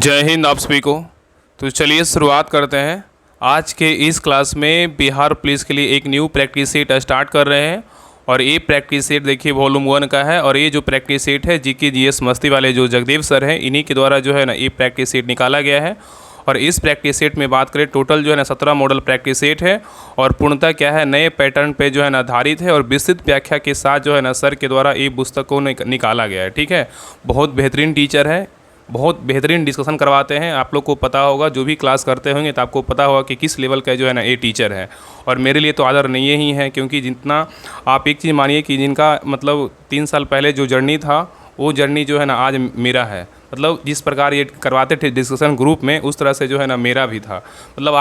जय हिंद आप सभी को। तो चलिए शुरुआत करते हैं। आज के इस क्लास में बिहार पुलिस के लिए एक न्यू प्रैक्टिस सेट स्टार्ट कर रहे हैं और ये प्रैक्टिस सेट देखिए वॉल्यूम 1 का है। और ये जो प्रैक्टिस सेट है जीके जीएस मस्ती वाले जो जगदेव सर हैं इन्हीं के द्वारा जो है ना ये प्रैक्टिस सेट निकाला गया है। और इस प्रैक्टिस सेट में बात करें टोटल जो है ना 17 मॉडल प्रैक्टिस सेट है और पूर्णतः क्या है नए पैटर्न पे जो है ना आधारित है और विस्तृत व्याख्या के साथ जो है ना सर के द्वारा ये पुस्तकों ने निकाला गया है। ठीक है, बहुत बेहतरीन टीचर है, बहुत बेहतरीन डिस्कशन करवाते हैं। आप लोग को पता होगा, जो भी क्लास करते होंगे तो आपको पता होगा कि किस लेवल का जो है ना ये टीचर है। और मेरे लिए तो आदर नहीं ही है, क्योंकि जितना आप एक चीज़ मानिए कि जिनका मतलब 3 साल पहले जो जर्नी था वो जर्नी जो है ना आज मेरा है। मतलब जिस प्रकार ये करवाते थे डिस्कशन ग्रुप में उस तरह से जो है ना मेरा भी था। मतलब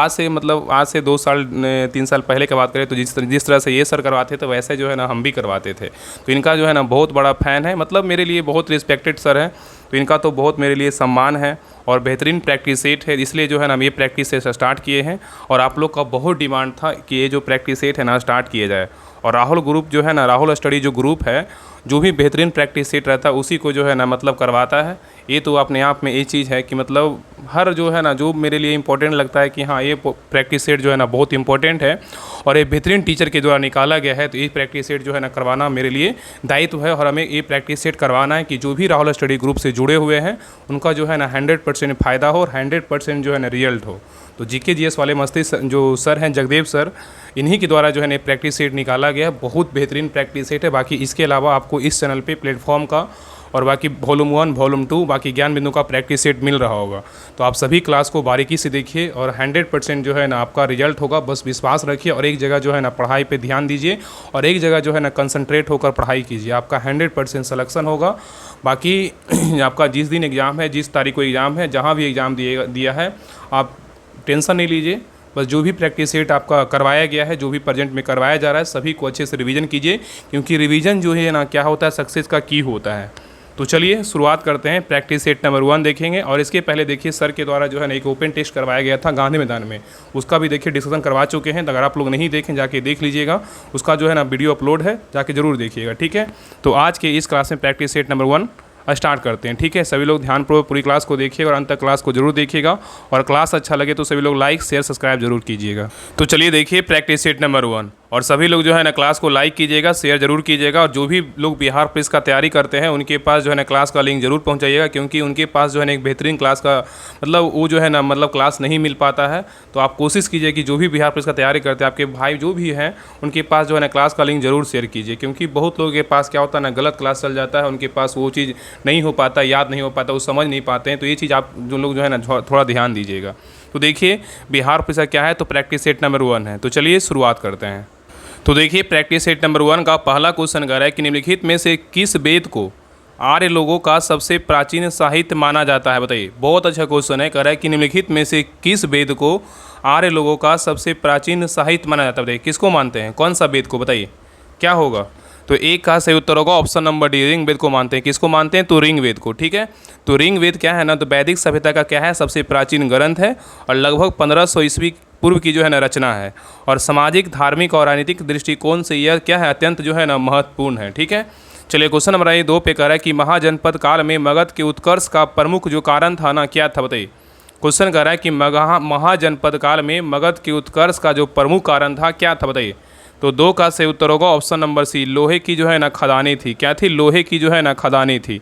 आज से 2 साल 3 साल पहले की बात करें तो जिस तरह से ये सर करवाते थे वैसे जो है ना हम भी करवाते थे। तो इनका जो है ना बहुत बड़ा फ़ैन है, मतलब मेरे लिए बहुत रिस्पेक्टेड सर है। तो इनका तो बहुत मेरे लिए सम्मान है और बेहतरीन प्रैक्टिस सेट है, इसलिए जो है ना हम ये प्रैक्टिस सेट स्टार्ट किए हैं। और आप लोग का बहुत डिमांड था कि ये जो प्रैक्टिस सेट है ना स्टार्ट किया जाए। और राहुल ग्रुप जो है ना, राहुल स्टडी जो ग्रुप है, जो भी बेहतरीन प्रैक्टिस सेट रहता है उसी को जो है ना मतलब करवाता है। ये तो अपने आप में ये चीज़ है कि मतलब हर जो है ना जो मेरे लिए इम्पोर्टेंट लगता है कि हाँ ये प्रैक्टिस सेट जो है ना बहुत इंपॉर्टेंट है और ये बेहतरीन टीचर के द्वारा निकाला गया है। तो ये प्रैक्टिस सेट जो है ना करवाना मेरे लिए दायित्व है और हमें ये प्रैक्टिस सेट करवाना है कि जो भी राहुल स्टडी ग्रुप से जुड़े हुए हैं उनका जो है ना 100% फ़ायदा हो और 100% जो है ना रिजल्ट हो। तो जीके जीएस वाले मस्ती जो सर हैं जगदेव सर, इन्हीं के द्वारा जो है ना प्रैक्टिस सेट निकाला गया है। बहुत बेहतरीन प्रैक्टिस सेट है। बाकी इसके अलावा आपको इस चैनल पे प्लेटफॉर्म का और बाकी वॉल्यूम 1 वॉल्यूम 2 बाकी ज्ञान बिंदु का प्रैक्टिस सेट मिल रहा होगा। तो आप सभी क्लास को बारीकी से देखिए और 100% जो है ना आपका रिजल्ट होगा। बस विश्वास रखिए और एक जगह जो है ना पढ़ाई पे ध्यान दीजिए और एक जगह जो है ना कंसंट्रेट होकर पढ़ाई कीजिए, आपका 100% सिलेक्शन होगा। बाकी आपका जिस दिन एग्ज़ाम है, जिस तारीख को एग्ज़ाम है, जहाँ भी एग्ज़ाम दिया है, आप टेंशन नहीं लीजिए। बस जो भी प्रैक्टिस सेट आपका करवाया गया है, जो भी प्रेजेंट में करवाया जा रहा है, सभी को अच्छे से रिवीजन कीजिए, क्योंकि रिवीजन जो है ना क्या होता है सक्सेस का की होता है। तो चलिए शुरुआत करते हैं। प्रैक्टिस सेट नंबर 1 देखेंगे और इसके पहले देखिए सर के द्वारा जो है ना एक ओपन टेस्ट करवाया गया था गांधी मैदान में, उसका भी देखिए डिस्कशन करवा चुके हैं। अगर आप लोग नहीं देखें जाके देख लीजिएगा, उसका जो है ना वीडियो अपलोड है, जाके ज़रूर देखिएगा। ठीक है, तो आज के इस क्लास में प्रैक्टिस सेट नंबर 1 स्टार्ट करते हैं। ठीक है, सभी लोग ध्यानपूर्वक पूरी क्लास को देखिएगा और अंत तक क्लास को जरूर देखिएगा और क्लास अच्छा लगे तो सभी लोग लाइक शेयर सब्सक्राइब जरूर कीजिएगा। तो चलिए देखिए प्रैक्टिस सेट नंबर 1 और सभी लोग जो है ना क्लास को लाइक कीजिएगा, शेयर जरूर कीजिएगा। और जो भी लोग बिहार पुलिस का तैयारी करते हैं उनके पास जो है ना क्लास का लिंक जरूर पहुंचाइएगा, क्योंकि उनके पास जो है ना एक बेहतरीन क्लास का मतलब वो जो है ना मतलब क्लास नहीं मिल पाता है। तो आप कोशिश कीजिए कि जो भी बिहार पुलिस का तैयारी करते हैं आपके भाई जो भी हैं उनके पास जो है ना क्लास का लिंक जरूर शेयर कीजिए, क्योंकि बहुत लोगों के पास क्या होता है ना गलत क्लास चल जाता है, उनके पास वो चीज़ नहीं हो पाता, याद नहीं हो पाता, वो समझ नहीं पाते हैं। तो ये चीज़ आप जो लोग जो है ना थोड़ा ध्यान दीजिएगा। तो देखिए बिहार पुलिस का क्या है, तो प्रैक्टिस सेट नंबर 1 है। तो चलिए शुरुआत करते हैं। तो देखिए प्रैक्टिस सेट नंबर 1 का पहला क्वेश्चन कह रहा है कि निम्नलिखित में से किस वेद को आर्य लोगों का सबसे प्राचीन साहित्य माना जाता है? बताइए, बहुत अच्छा क्वेश्चन है। कह रहा है कि निम्नलिखित में से किस वेद को आर्य लोगों का सबसे प्राचीन साहित्य माना जाता है? बताइए किसको मानते हैं, कौन सा वेद को, बताइए क्या होगा? तो एक का सही उत्तर होगा ऑप्शन नंबर डी, ऋग वेद को मानते हैं। किसको मानते हैं? तो ऋग वेद को। ठीक है, तो ऋग वेद क्या है ना, तो वैदिक सभ्यता का क्या है, सबसे प्राचीन ग्रंथ है और लगभग 1500 ईस्वी पूर्व की जो है ना रचना है। और सामाजिक धार्मिक और राजनीतिक दृष्टिकोण से यह क्या है, अत्यंत जो है ना महत्वपूर्ण है। ठीक है, चलिए क्वेश्चन नंबर 2 पे कह रहा है कि महाजनपद काल में मगध के उत्कर्ष का प्रमुख जो कारण था ना क्या था? बताइए, क्वेश्चन कह रहा है कि महाजनपद काल में मगध के उत्कर्ष का जो प्रमुख कारण था क्या था? बताइए। तो 2 का सही उत्तर होगा ऑप्शन नंबर सी, लोहे की जो है ना खदानें थी। क्या थी? लोहे की जो है ना खदानें थी।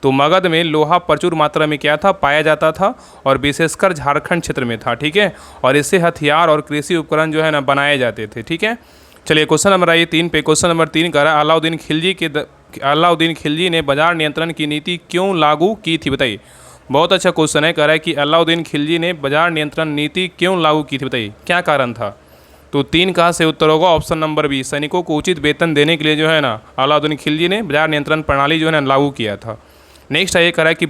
तो मगध में लोहा प्रचुर मात्रा में क्या था, पाया जाता था और विशेषकर झारखंड क्षेत्र में था। ठीक है, और इससे हथियार और कृषि उपकरण जो है ना बनाए जाते थे। ठीक है, चलिए क्वेश्चन नंबर 3 पे, क्वेश्चन नंबर 3 कह रहा है अलाउद्दीन खिलजी ने बाजार नियंत्रण की नीति क्यों लागू की थी? बताइए, बहुत अच्छा क्वेश्चन है। कह रहा है कि अलाउद्दीन खिलजी ने बाजार नियंत्रण नीति क्यों लागू की थी? बताइए क्या कारण था? तो 3 का से उत्तर होगा ऑप्शन नंबर बी, सैनिकों को उचित वेतन देने के लिए जो है ना अलाउद्दीन खिलजी ने बाजार नियंत्रण प्रणाली जो है ना लागू किया था। नेक्स्ट है ये कह रहा है कि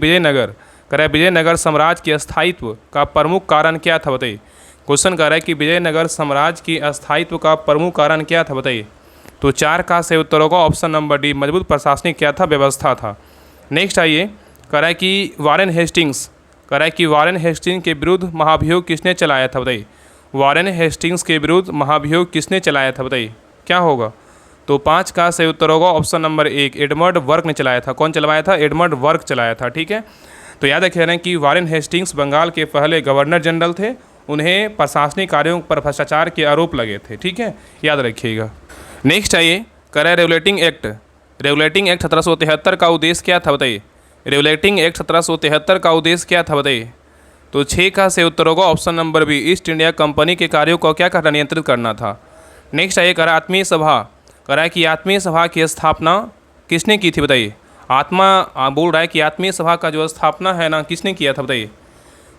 विजयनगर साम्राज्य के स्थायित्व का प्रमुख कारण क्या था? बताइए, क्वेश्चन कह रहा है कि विजयनगर साम्राज्य की स्थायित्व का प्रमुख कारण क्या था? बताइए। तो 4 का से उत्तर होगा ऑप्शन नंबर डी, मजबूत प्रशासनिक क्या था, व्यवस्था था। नेक्स्ट आइए, कह रहा है कि वारेन हेस्टिंग्स के विरुद्ध महाभियोग किसने चलाया था? बताइए, वारेन हेस्टिंग्स के विरुद्ध महाभियोग किसने चलाया था? बताइए क्या होगा? तो 5 का सही उत्तर होगा ऑप्शन नंबर 1, एडमंड बर्क ने चलाया था। कौन चलवाया था? एडमंड बर्क चलाया था। ठीक है, तो याद रखिए कि वारेन हेस्टिंग्स बंगाल के पहले गवर्नर जनरल थे, उन्हें प्रशासनिक कार्यों पर भ्रष्टाचार के आरोप लगे थे। ठीक है, याद रखिएगा। नेक्स्ट आइए, करें रेगुलेटिंग एक्ट। रेगुलेटिंग एक्ट 1773 का उद्देश्य क्या था बताइए। रेगुलेटिंग एक्ट 1773 का उद्देश्य क्या था बताइए। तो 6 का सही उत्तर होगा option number B, East India Company के कार्यों को क्या करना, नियंत्रित करना था। नेक्स्ट आइए, करा आत्मीय सभा। करा कि आत्मीय सभा की स्थापना किसने की थी बताइए। आत्मा बोल रहा है कि आत्मीय सभा का जो स्थापना है ना, किसने किया था बताइए।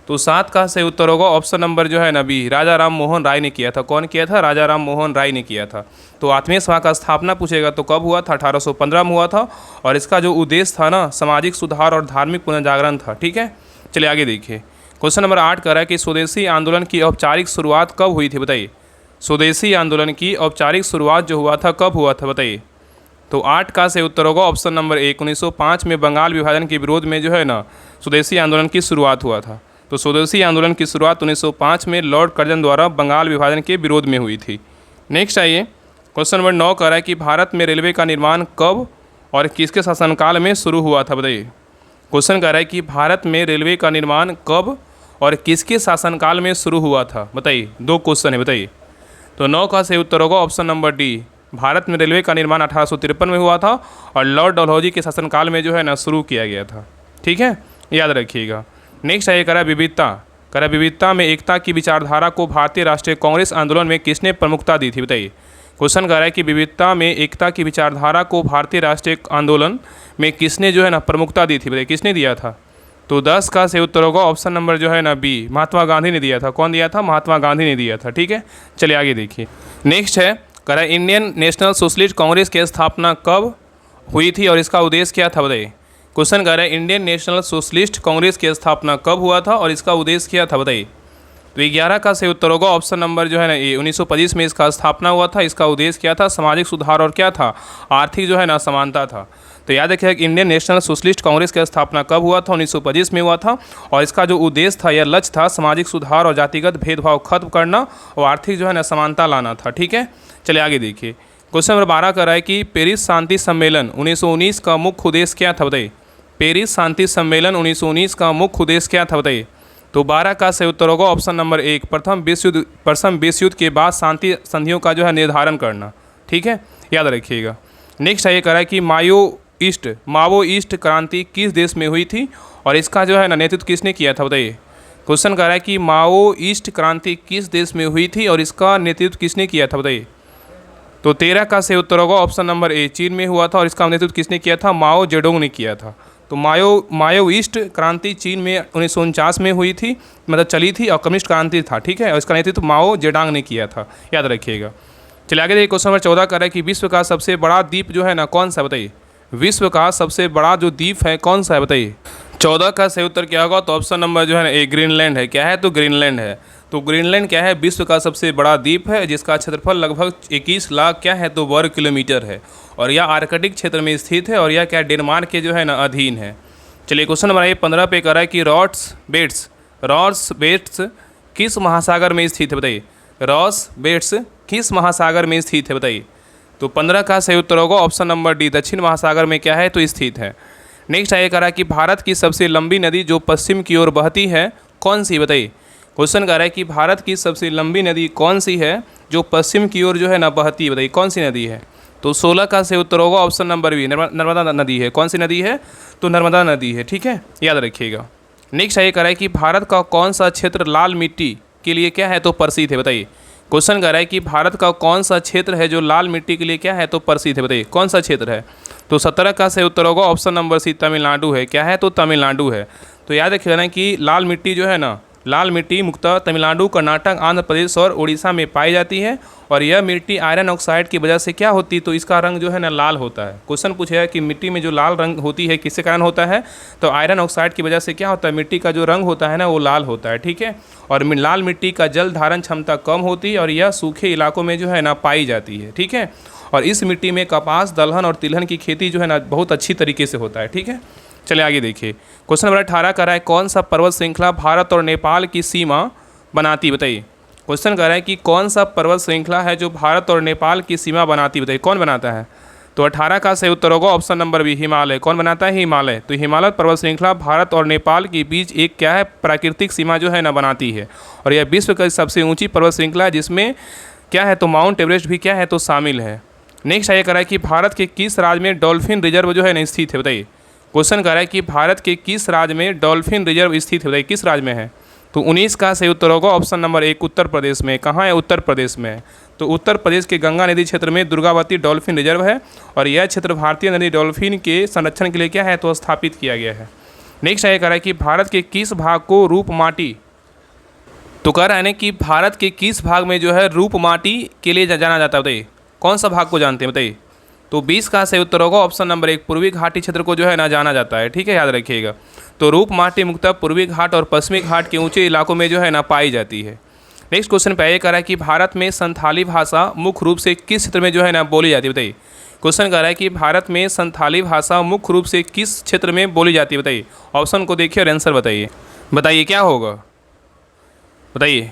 तो 7 का सही उत्तर होगा ऑप्शन नंबर जो है ना बी, राजा राम मोहन राय ने किया था। कौन किया था, राजा राम मोहन राय ने किया था। तो आत्मीय सभा का स्थापना पूछेगा तो कब हुआ था, 1815 में हुआ था, और इसका जो उद्देश्य था ना, सामाजिक सुधार और धार्मिक पुनर्जागरण था। ठीक है, चलिए आगे देखिए। क्वेश्चन नंबर 8 कर रहा है कि स्वदेशी आंदोलन की औपचारिक शुरुआत कब हुई थी बताइए। स्वदेशी आंदोलन की औपचारिक शुरुआत जो हुआ था कब हुआ था बताइए। तो 8 का सही उत्तर होगा ऑप्शन नंबर ए, 1905 में बंगाल विभाजन के विरोध में जो है ना स्वदेशी आंदोलन की शुरुआत हुआ था। तो स्वदेशी आंदोलन की शुरुआत 1905 में लॉर्ड कर्जन द्वारा बंगाल विभाजन के विरोध में हुई थी। नेक्स्ट आइए, क्वेश्चन नंबर 9 कह रहा है कि भारत में रेलवे का निर्माण कब और किसके शासनकाल में शुरू हुआ था बताइए। क्वेश्चन कह रहा है कि भारत में रेलवे का निर्माण कब और किसके शासनकाल में शुरू हुआ था बताइए। 2 क्वेश्चन है, बताइए। तो 9 का सही उत्तर होगा ऑप्शन नंबर डी, भारत में रेलवे का निर्माण 1853 में हुआ था और लॉर्ड डलहौजी के शासनकाल में जो है ना शुरू किया गया था। ठीक है, याद रखिएगा। नेक्स्ट आइए, करा विविधता। करा विविधता में एकता की विचारधारा को भारतीय राष्ट्रीय कांग्रेस आंदोलन में किसने प्रमुखता दी थी बताइए। क्वेश्चन कह रहा है कि विविधता में एकता की विचारधारा को भारतीय राष्ट्रीय आंदोलन में किसने जो है ना प्रमुखता दी थी बताइए, किसने दिया था। तो 10 का सही उत्तर होगा ऑप्शन नंबर जो है ना बी, महात्मा गांधी ने दिया था। कौन दिया था, महात्मा गांधी ने दिया था। ठीक है, चलिए आगे देखिए। नेक्स्ट है, कह रहा है इंडियन नेशनल सोशलिस्ट कांग्रेस की स्थापना कब हुई थी और इसका उद्देश्य क्या था बताइए। क्वेश्चन कह रहा है इंडियन नेशनल सोशलिस्ट कांग्रेस की स्थापना कब हुआ था और इसका उद्देश्य क्या था बताइए। तो 11 का सही उत्तर होगा ऑप्शन नंबर जो है ना ए, 1925 में इसका स्थापना हुआ था। इसका उद्देश्य क्या था, सामाजिक सुधार और क्या था, आर्थिक जो है ना समानता था। तो याद रखिए कि इंडियन नेशनल सोशलिस्ट कांग्रेस की स्थापना कब हुआ था, 1925 में हुआ था, और इसका जो उद्देश्य था या लक्ष्य था सामाजिक सुधार और जातिगत भेदभाव खत्म करना और आर्थिक जो है ना समानता लाना था। ठीक है, चलिए आगे देखिए। क्वेश्चन नंबर 12 कर रहा है कि पेरिस शांति सम्मेलन 1919 का मुख्य उद्देश्य क्या था बताइए। पेरिस शांति सम्मेलन 1919 का मुख्य उद्देश्य क्या था बताइए। तो 12 का सही उत्तर होगा ऑप्शन नंबर 1, प्रथम विश्व युद्ध के बाद शांति संधियों का जो है निर्धारण करना। ठीक है, याद रखिएगा। नेक्स्ट है ये कह रहा है कि माओइस्ट क्रांति किस देश में हुई थी और इसका जो है ना नेतृत्व किसने किया था बताइए। क्वेश्चन कह रहा है कि माओइस्ट क्रांति किस देश में हुई थी और इसका नेतृत्व किसने किया था बताइए। तो 13 का सही उत्तर होगा ऑप्शन नंबर ए, चीन में हुआ था और इसका नेतृत्व किसने किया था, माओ जेडोंग ने किया था। तो माओइस्ट क्रांति चीन में 1949 में हुई थी, मतलब चली थी, और कम्युनिस्ट क्रांति था। ठीक है, और इसका नेतृत्व माओ जेडोंग ने किया था, याद रखिएगा। चलिए आगे देखिए। क्वेश्चन नंबर 14 कर रहा है कि विश्व का सबसे बड़ा द्वीप जो है ना कौन सा बताइए। विश्व का सबसे बड़ा जो द्वीप है कौन सा है बताइए। 14 का सही उत्तर क्या होगा, तो ऑप्शन नंबर जो है ना ए, ग्रीनलैंड है। क्या है, तो ग्रीनलैंड है। तो ग्रीनलैंड क्या है, विश्व का सबसे बड़ा द्वीप है जिसका क्षेत्रफल लगभग 21 लाख क्या है तो वर्ग किलोमीटर है, और यह आर्कटिक क्षेत्र में स्थित है, और यह क्या डेनमार्क के जो है ना अधीन है। चलिए क्वेश्चन नंबर 15 पे कर रहा है कि रॉस बेट्स किस महासागर में स्थित है बताइए। रॉस बेट्स किस महासागर में स्थित है बताइए। तो 15 का सही उत्तर होगा ऑप्शन नंबर डी, दक्षिण महासागर में क्या है तो स्थित है। नेक्स्ट है कह रहा है कि भारत की सबसे लंबी नदी जो पश्चिम की ओर बहती है कौन सी बताइए। क्वेश्चन कह रहा है कि भारत की सबसे लंबी नदी कौन सी है जो पश्चिम की ओर जो है ना बहती है बताइए, कौन सी नदी है। तो 16 का सही उत्तर होगा ऑप्शन नंबर बी, नर्मदा नदी है। कौन सी नदी है, तो नर्मदा नदी है। ठीक है, याद रखिएगा। नेक्स्ट है कह रहा है कि भारत का कौन सा क्षेत्र लाल मिट्टी के लिए क्या है तो प्रसिद्ध है बताइए। क्वेश्चन कह रहा है कि भारत का कौन सा क्षेत्र है जो लाल मिट्टी के लिए क्या है तो प्रसिद्ध है बताइए, कौन सा क्षेत्र है। तो 17 का सही उत्तर होगा ऑप्शन नंबर सी, तमिलनाडु है। क्या है, तो तमिलनाडु है। तो याद रखिएगा कि लाल मिट्टी जो है ना, लाल मिट्टी मुख्यतः तमिलनाडु, कर्नाटक, आंध्र प्रदेश और उड़ीसा में पाई जाती है, और यह मिट्टी आयरन ऑक्साइड की वजह से क्या होती है तो इसका रंग जो है ना लाल होता है। क्वेश्चन पूछेगा कि मिट्टी में जो लाल रंग होती है किसके कारण होता है, तो आयरन ऑक्साइड की वजह से क्या होता है, मिट्टी का जो रंग होता है ना वो लाल होता है। ठीक है, और लाल मिट्टी का जल धारण क्षमता कम होती है और यह सूखे इलाकों में जो है ना पाई जाती है। ठीक है, और इस मिट्टी में कपास, दलहन और तिलहन की खेती जो है ना बहुत अच्छी तरीके से होता है। ठीक है, चलिए आगे देखिए। क्वेश्चन नंबर 18 कर रहा है कौन सा पर्वत श्रृंखला भारत और नेपाल की सीमा बनाती बताइए। क्वेश्चन कर रहा है कि कौन सा पर्वत श्रृंखला है जो भारत और नेपाल की सीमा बनाती बताइए, कौन बनाता है। तो 18 का सही उत्तर होगा ऑप्शन नंबर बी, हिमालय। कौन बनाता है? हिमालय। तो हिमालय पर्वत श्रृंखला भारत और नेपाल के बीच एक क्या है, प्राकृतिक सीमा जो है ना बनाती है, और यह विश्व की सबसे ऊंची पर्वत श्रृंखला है, जिसमें क्या है तो माउंट एवरेस्ट भी क्या है तो शामिल है। नेक्स्ट ये कह रहा है कि भारत के किस राज्य में डॉल्फिन रिजर्व जो है ना स्थित है, बताइए। क्वेश्चन कह रहा है कि भारत के किस राज्य में डॉल्फिन रिजर्व स्थित है, बताइए किस राज्य में है। तो 19 का सही उत्तर होगा ऑप्शन नंबर 1, उत्तर प्रदेश में। कहाँ है? उत्तर प्रदेश में है। तो उत्तर प्रदेश के गंगा नदी क्षेत्र में दुर्गावती डॉल्फिन रिजर्व है, और यह क्षेत्र भारतीय नदी डॉल्फिन के संरक्षण के लिए क्या है तो स्थापित किया गया है। नेक्स्ट ये कह रहा है कि भारत के किस भाग को रूप माटी, तो कह रहा है ना कि भारत के किस भाग में जो है रूप माटी के लिए जाना जाता है, बताइए कौन सा भाग को जानते हैं, बताइए। तो 20 का सही उत्तर होगा ऑप्शन नंबर 1, पूर्वी घाटी क्षेत्र को जो है ना जाना जाता है, ठीक है, याद रखिएगा। तो रूप माटी मुख्यतः पूर्वी घाट और पश्चिमी घाट के ऊंचे इलाकों में जो है ना पाई जाती है। नेक्स्ट क्वेश्चन पे ये कह रहा है कि भारत में संथाली भाषा मुख्य रूप से किस क्षेत्र में जो है ना बोली जाती है, बताइए। क्वेश्चन कह रहा है कि भारत में संथाली भाषा मुख्य रूप से किस क्षेत्र में बोली जाती है, बताइए। ऑप्शन को देखिए और आंसर बताइए। बताइए क्या होगा, बताइए।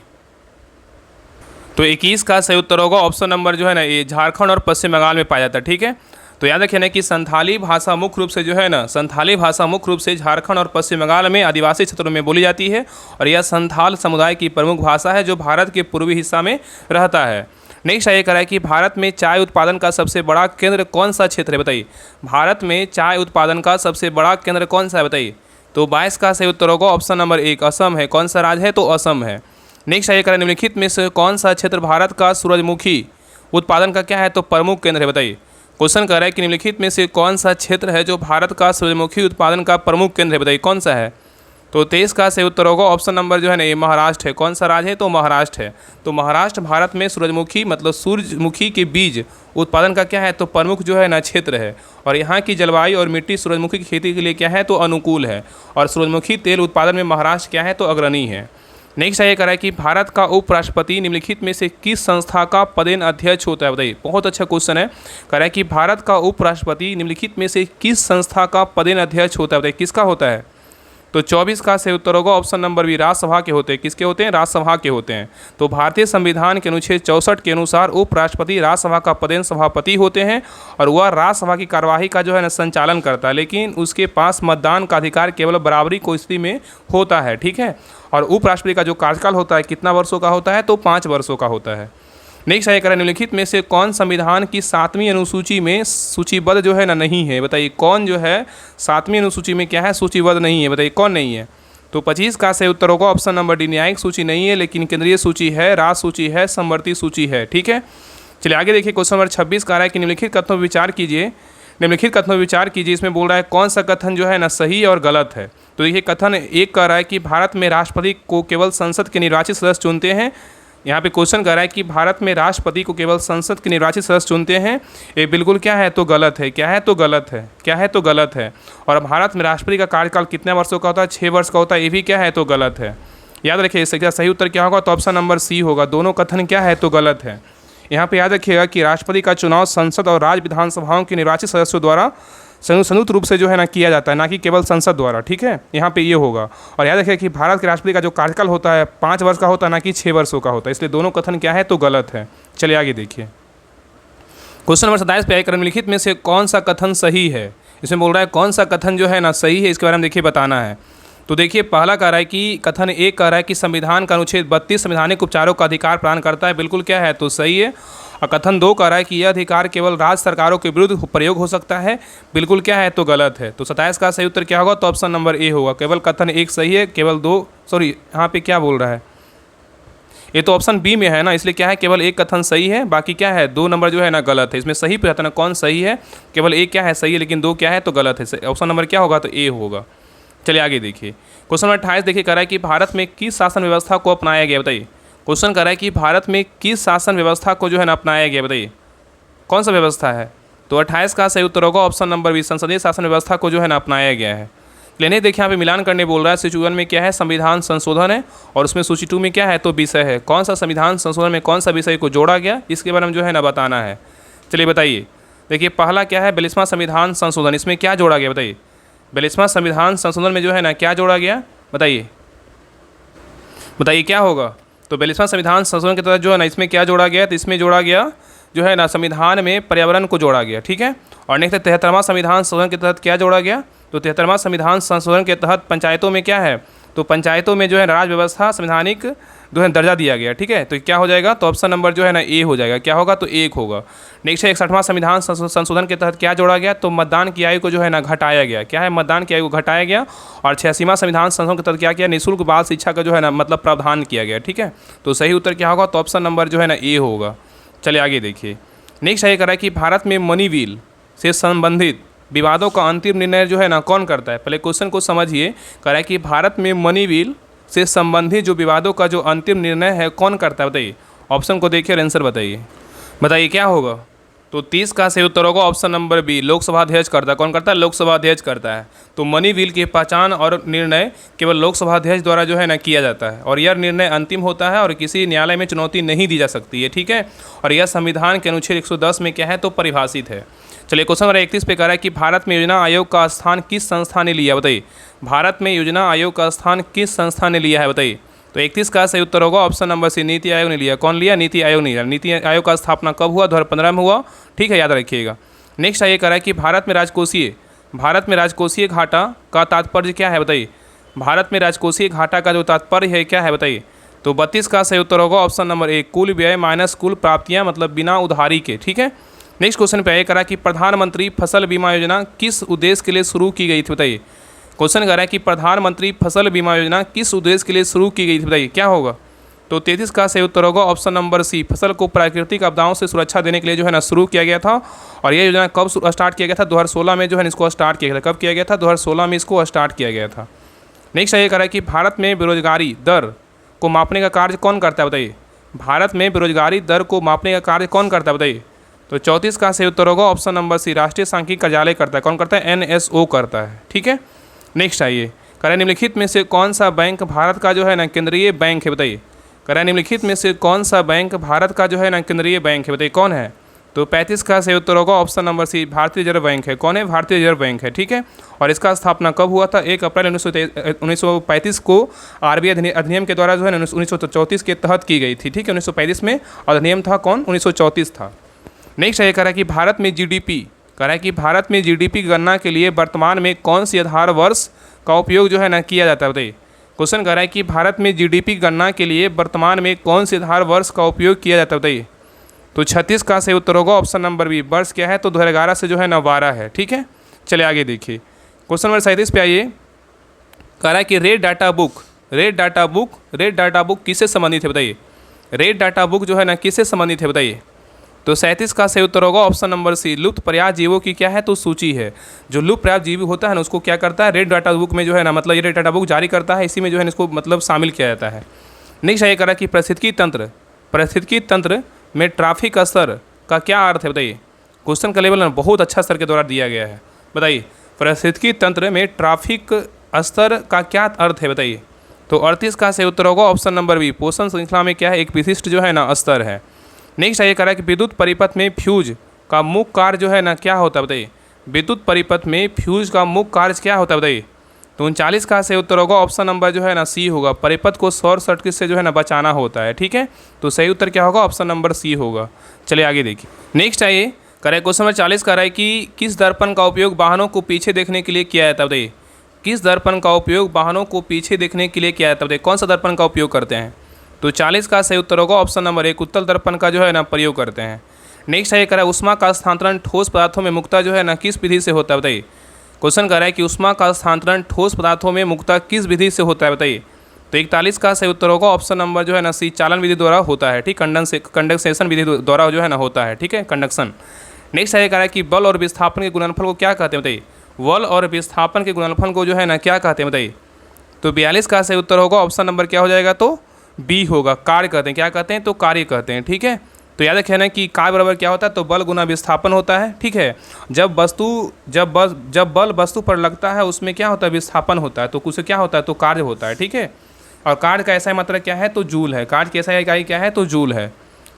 तो 21 का सही उत्तर होगा ऑप्शन नंबर जो है ना ये, झारखंड और पश्चिम बंगाल में पाया जाता है, ठीक है। तो याद रखिए ना कि संथाली भाषा मुख्य रूप से जो है ना, संथाली भाषा मुख्य रूप से झारखंड और पश्चिम बंगाल में आदिवासी क्षेत्रों में बोली जाती है, और यह संथाल समुदाय की प्रमुख भाषा है जो भारत के पूर्वी हिस्सा में रहता है। नेक्स्ट ये कह रहा है कि भारत में चाय उत्पादन का सबसे बड़ा केंद्र कौन सा क्षेत्र है, बताइए। भारत में चाय उत्पादन का सबसे बड़ा केंद्र कौन सा है, बताइए। तो 22 का सही उत्तर होगा ऑप्शन नंबर 1, असम है। कौन सा राज्य है? तो असम है। नेक्स्ट ये कह रहा है निम्नलिखित में से कौन सा क्षेत्र भारत का सूरजमुखी उत्पादन का क्या है तो प्रमुख केंद्र है, बताइए। क्वेश्चन कह रहा है कि निम्नलिखित में से कौन सा क्षेत्र है जो भारत का सूरजमुखी उत्पादन का प्रमुख केंद्र है, बताइए कौन सा है। तो 23 का सही उत्तर होगा ऑप्शन नंबर जो है ना ये, महाराष्ट्र है। कौन सा राज्य है? तो महाराष्ट्र है। तो महाराष्ट्र भारत में सूरजमुखी मतलब सूरजमुखी के बीज उत्पादन का क्या है तो प्रमुख जो है ना क्षेत्र है, और यहाँ की जलवायु और मिट्टी सूरजमुखी की खेती के लिए क्या है तो अनुकूल है, और सूरजमुखी तेल उत्पादन में महाराष्ट्र क्या है तो अग्रणी है। नेक्स्ट ये कह रहा है कि भारत का उपराष्ट्रपति निम्नलिखित में से किस संस्था का पदेन अध्यक्ष होता है, बताइए। बहुत अच्छा क्वेश्चन है। कह रहा है कि भारत का उपराष्ट्रपति निम्नलिखित में से किस संस्था का पदेन अध्यक्ष होता है, बताइए किसका होता है। तो 24 का सही उत्तर होगा ऑप्शन नंबर बी, राज्यसभा के होते हैं। किसके होते हैं? राज्यसभा के होते हैं। तो भारतीय संविधान के अनुच्छेद 64 के अनुसार उपराष्ट्रपति राज्यसभा का पदेन सभापति होते हैं, और वह राज्यसभा की कार्यवाही का जो है ना संचालन करता है, लेकिन उसके पास मतदान का अधिकार केवल बराबरी को स्थिति में होता है, ठीक है। और उपराष्ट्रपति का जो कार्यकाल होता है कितना वर्षों का होता है तो 5 वर्षों का होता है। नेक्स्ट ये कह रहा है निम्नलिखित में से कौन संविधान की 7वीं अनुसूची में सूचीबद्ध जो है ना नहीं है, बताइए कौन जो है 7वीं अनुसूची में क्या है सूचीबद्ध नहीं है, बताइए कौन नहीं है। तो 25 का सही उत्तर होगा ऑप्शन नंबर डी, न्यायिक सूची नहीं है, लेकिन केंद्रीय सूची है, राज्य सूची है, समवर्ती सूची है, ठीक है। चलिए आगे देखिए। क्वेश्चन नंबर 26 कह रहा है कि निम्नलिखित कथनों पर विचार कीजिए। निम्नलिखित कथनों पर विचार कीजिए, इसमें बोल रहा है कौन सा कथन जो है ना सही और गलत है। तो देखिए कथन 1 कह रहा है कि भारत में राष्ट्रपति को केवल संसद के निर्वाचित सदस्य चुनते हैं। यहाँ पे क्वेश्चन कर रहा है कि भारत में राष्ट्रपति को केवल संसद के निर्वाचित सदस्य चुनते हैं, ये बिल्कुल क्या है तो गलत है। क्या है तो गलत है, क्या है तो गलत है। और भारत में राष्ट्रपति का कार्यकाल कितने वर्षों का होता है? 6 वर्ष का होता है, ये भी क्या है तो गलत है। याद रखिए इसका सही उत्तर क्या होगा तो ऑप्शन नंबर सी होगा। दोनों कथन क्या है तो गलत है। यहाँ पे याद रखिएगा कि राष्ट्रपति का चुनाव संसद और राज्य विधानसभाओं के निर्वाचित सदस्यों द्वारा संयुक्त रूप से जो है ना किया जाता है, ना कि केवल संसद द्वारा, ठीक है। यहाँ पे ये होगा। और याद रखिए कि भारत के राष्ट्रपति का जो कार्यकाल होता है 5 वर्ष का होता है, ना कि 6 वर्षों का होता है, इसलिए दोनों कथन क्या है तो गलत है। चलिए आगे देखिए। क्वेश्चन नंबर 27 पे निम्नलिखित में से कौन सा कथन सही है। इसमें बोल रहा है कौन सा कथन जो है ना सही है, इसके बारे में देखिए बताना है। तो देखिए पहला कह रहा है कि कथन 1 कह रहा है कि संविधान का अनुच्छेद 32 संवैधानिक उपचारों का अधिकार प्रदान करता है, बिल्कुल क्या है तो सही है। और कथन 2 कह रहा है कि यह अधिकार केवल राज्य सरकारों के विरुद्ध प्रयोग हो सकता है, बिल्कुल क्या है तो गलत है। तो 27 का सही उत्तर क्या होगा तो ऑप्शन नंबर ए होगा। केवल कथन 1 सही है, केवल 2 सॉरी यहाँ पे क्या बोल रहा है, ये तो ऑप्शन बी में है ना, इसलिए क्या है केवल 1 कथन सही है, बाकी क्या है 2 नंबर जो है ना गलत है। इसमें सही पूछा ना कौन सही है, केवल 1 क्या है सही है, लेकिन 2 क्या है तो गलत है। ऑप्शन नंबर क्या होगा तो ए होगा। चलिए आगे देखिए। क्वेश्चन नंबर 28 देखिए कह रहा है कि भारत में किस शासन व्यवस्था को अपनाया गया, बताइए। क्वेश्चन कर रहा है कि भारत में किस शासन व्यवस्था को जो है ना अपनाया गया, बताइए कौन सा व्यवस्था है। तो 28 का सही उत्तर होगा ऑप्शन नंबर बी, संसदीय शासन व्यवस्था को जो है ना अपनाया गया है। लेने देखिए यहाँ पे मिलान करने बोल रहा है। सूची 1 में क्या है संविधान संशोधन है, और उसमें सूची 2 में क्या है तो विषय है। कौन सा संविधान संशोधन में कौन सा विषय को जोड़ा गया, इसके बारे में जो है ना बताना है। चलिए बताइए। देखिए पहला क्या है 42वां संविधान संशोधन, इसमें क्या जोड़ा गया बताइए। 42वां संविधान संशोधन में जो है ना क्या जोड़ा गया, बताइए बताइए क्या होगा। तो 42वां संविधान संशोधन के तहत जो है ना इसमें क्या जोड़ा गया, तो इसमें जोड़ा गया जो है ना संविधान में पर्यावरण को जोड़ा गया, ठीक है। और नेक्स्ट 73वां संविधान संशोधन के तहत क्या जोड़ा गया, तो 73वां संविधान संशोधन के तहत पंचायतों में क्या है, तो पंचायतों में जो है राज्य व्यवस्था संवैधानिक जो है दर्जा दिया गया। ठीक है, तो क्या हो जाएगा, तो ऑप्शन नंबर जो है ना ए हो जाएगा। क्या होगा, तो 1 होगा। नेक्स्ट है 61वां संविधान संशोधन के तहत क्या जोड़ा गया, तो मतदान की आयु को जो है ना घटाया गया। क्या है, मतदान की आयु को घटाया गया। और 86वां संविधान संशोधन के तहत क्या किया, निःशुल्क बाल शिक्षा का जो है ना मतलब प्रावधान किया गया। ठीक है, तो सही उत्तर क्या होगा, तो ऑप्शन नंबर जो है ना ए होगा। चलिए आगे देखिए। नेक्स्ट है करा कि भारत में मनी व्हील से संबंधित विवादों का अंतिम निर्णय जो है ना कौन करता है। पहले क्वेश्चन को समझिए। कह रहा है कि भारत में मनी व्हील से संबंधित जो विवादों का जो अंतिम निर्णय है कौन करता है, बताइए। ऑप्शन को देखिए और आंसर बताइए। बताइए क्या होगा, तो 30 का सही उत्तर होगा ऑप्शन नंबर बी, लोकसभा अध्यक्ष करता है। कौन करता है, लोकसभा अध्यक्ष करता है। तो मनी व्हील की पहचान और निर्णय केवल लोकसभा अध्यक्ष द्वारा जो है ना किया जाता है, और यह निर्णय अंतिम होता है और किसी न्यायालय में चुनौती नहीं दी जा सकती है। ठीक है, और यह संविधान के अनुच्छेद 110 में क्या है, तो परिभाषित है। चलिए क्वेश्चन नंबर 31 पे कह रहा है कि भारत में योजना आयोग का स्थान किस संस्था ने लिया, बताइए। भारत में योजना आयोग का स्थान किस संस्था ने लिया है, बताइए। तो 31 का सही उत्तर होगा option number C, NITI Aayog ने लिया। कौन लिया, नीति आयोग ने लिया। नीति आयोग का स्थापना कब हुआ, 2015 में हुआ। ठीक है, याद रखिएगा। नेक्स्ट ये कह रहा है कि भारत में राजकोषीय घाटा का तात्पर्य क्या है, बताइए। भारत में राजकोषीय घाटा का जो तात्पर्य है क्या है, बताइए। तो 32 का सही उत्तर होगा ऑप्शन नंबर ए, कुल व्यय माइनस कुल प्राप्तियाँ, मतलब बिना उधारी के। ठीक है, नेक्स्ट क्वेश्चन पे ये करा कि प्रधानमंत्री फसल बीमा योजना किस उद्देश्य के लिए शुरू की गई थी, बताइए। क्वेश्चन कह रहा है कि प्रधानमंत्री फसल बीमा योजना किस उद्देश्य के लिए शुरू की गई थी, बताइए। क्या होगा, तो 33 का सही उत्तर होगा ऑप्शन नंबर सी, फसल को प्राकृतिक आपदाओं से सुरक्षा देने के लिए जो है ना शुरू किया गया था। और ये योजना कब स्टार्ट किया गया था, 2016 में जो है इसको स्टार्ट किया गया था। कब किया गया था, 2016 में इसको स्टार्ट किया गया था। नेक्स्ट ये कह रहा है कि भारत में बेरोजगारी दर को मापने का कार्य कौन करता है, बताइए। भारत में बेरोजगारी दर को मापने का कार्य कौन करता है, बताइए। तो 34 का सही उत्तर होगा ऑप्शन नंबर सी, राष्ट्रीय सांख्यिकी कार्यालय करता है। कौन करता है, NSO करता है। ठीक है, नेक्स्ट आइए। कह रहा है निम्नलिखित में से कौन सा बैंक भारत का जो है ना केंद्रीय बैंक है, बताइए। कह रहा है निम्नलिखित में से कौन सा बैंक भारत का जो है ना केंद्रीय बैंक है, बताइए कौन है। तो 35 का सही उत्तर होगा ऑप्शन नंबर सी, भारतीय रिजर्व बैंक है। कौन है, भारतीय रिजर्व बैंक है। ठीक है, और इसका स्थापना कब हुआ था, 1 अप्रैल 1935 को RBI अधिनियम के द्वारा जो है 1934 के तहत की गई थी। ठीक है, 1935 में अधिनियम था कौन, 1934 था। नेक्स्ट ये कह रहा है कि भारत में GDP की गणना के लिए वर्तमान में कौन सी आधार वर्ष का उपयोग जो है ना किया जाता है, बताइए। क्वेश्चन कह रहा है कि भारत में GDP की गणना के लिए वर्तमान में कौन सी आधार वर्ष का उपयोग किया जाता है, बताइए। तो 36 का सही उत्तर होगा ऑप्शन नंबर बी, वर्ष क्या है, तो 2011 से जो है ना 12 है। ठीक है, चलिए आगे देखिए। क्वेश्चन नंबर 37 पे आइए। कह रहा है कि रेड डाटा बुक किससे संबंधित है, बताइए। रेड डाटा बुक जो है ना किससे संबंधित है, बताइए। तो 37 का सही उत्तर होगा ऑप्शन नंबर सी, लुप्त प्रयास जीवों की क्या है, तो सूची है। जो लुप्त प्रयास जीव होता है ना उसको क्या करता है, रेड डाटा बुक में जो है ना मतलब ये रेड डाटा बुक जारी करता है, इसी में जो है इसको मतलब शामिल किया जाता है। नेक्स्ट ये करा कि पारिस्थितिकी तंत्र में ट्रैफिक स्तर का क्या अर्थ है, बताइए। क्वेश्चन का लेवल बहुत अच्छा स्तर के द्वारा दिया गया है। बताइए, पारिस्थितिकी तंत्र में ट्रैफिक स्तर का क्या अर्थ है, बताइए। तो 38 का सही उत्तर होगा ऑप्शन नंबर बी, पोषण श्रृंखला में क्या है, एक विशिष्ट जो है ना स्तर है। नेक्स्ट ये कह रहा है कि विद्युत परिपथ में फ्यूज का मुख्य कार्य जो है ना क्या होता है, बताइए। विद्युत परिपथ में फ्यूज का मुख्य कार्य क्या होता है, बताइए। तो 39 का सही उत्तर होगा ऑप्शन नंबर जो है ना सी होगा, परिपथ को शॉर्ट सर्किट से जो है ना बचाना होता है। ठीक है, तो सही उत्तर क्या होगा, ऑप्शन नंबर सी होगा। चलिए आगे देखिए। नेक्स्ट आइए, कह रहा है क्वेश्चन नंबर 40 कह रहा है कि किस दर्पण का उपयोग वाहनों को पीछे देखने के लिए किया जाता है, बताइए। किस दर्पण का उपयोग वाहनों को पीछे देखने के लिए किया जाता है, बताइए। कौन सा दर्पण का उपयोग करते हैं। तो 40 का सही उत्तर होगा ऑप्शन नंबर 1, उत्तल दर्पण का जो है ना प्रयोग करते हैं। नेक्स्ट है कह रहा है उष्मा का स्थानांतरण ठोस पदार्थों में मुक्ता जो है ना किस विधि से होता है, बताइए। क्वेश्चन कर रहा है कि उष्मा का स्थानांतरण ठोस पदार्थों में मुक्ता किस विधि से होता है, बताइए। तो 41 का सही उत्तर होगा ऑप्शन नंबर जो है ना सी, चालन विधि द्वारा होता है। ठीक, कंडेंसेशन विधि द्वारा जो है ना होता है। ठीक है, कंडक्शन। नेक्स्ट है कह रहा है कि बल और विस्थापन के गुणनफल को क्या कहते हैं, बताइए। बल और विस्थापन के गुणनफल को जो है ना क्या कहते हैं, बताइए। तो 42 का सही उत्तर होगा ऑप्शन नंबर क्या हो जाएगा, तो बी होगा, कार्य कहते हैं। क्या कहते हैं, तो कार्य कहते हैं। ठीक है, तो याद रखना कि कार्य बराबर क्या होता है, तो बल गुना विस्थापन होता है। ठीक है, जब बल वस्तु पर लगता है उसमें क्या होता है, विस्थापन होता है, तो कुछ क्या होता है, तो कार्य होता है। ठीक है, और कार्य का ऐसा मात्रा क्या है, तो जूल है। कार्य की ऐसा इकाई क्या है, तो जूल है।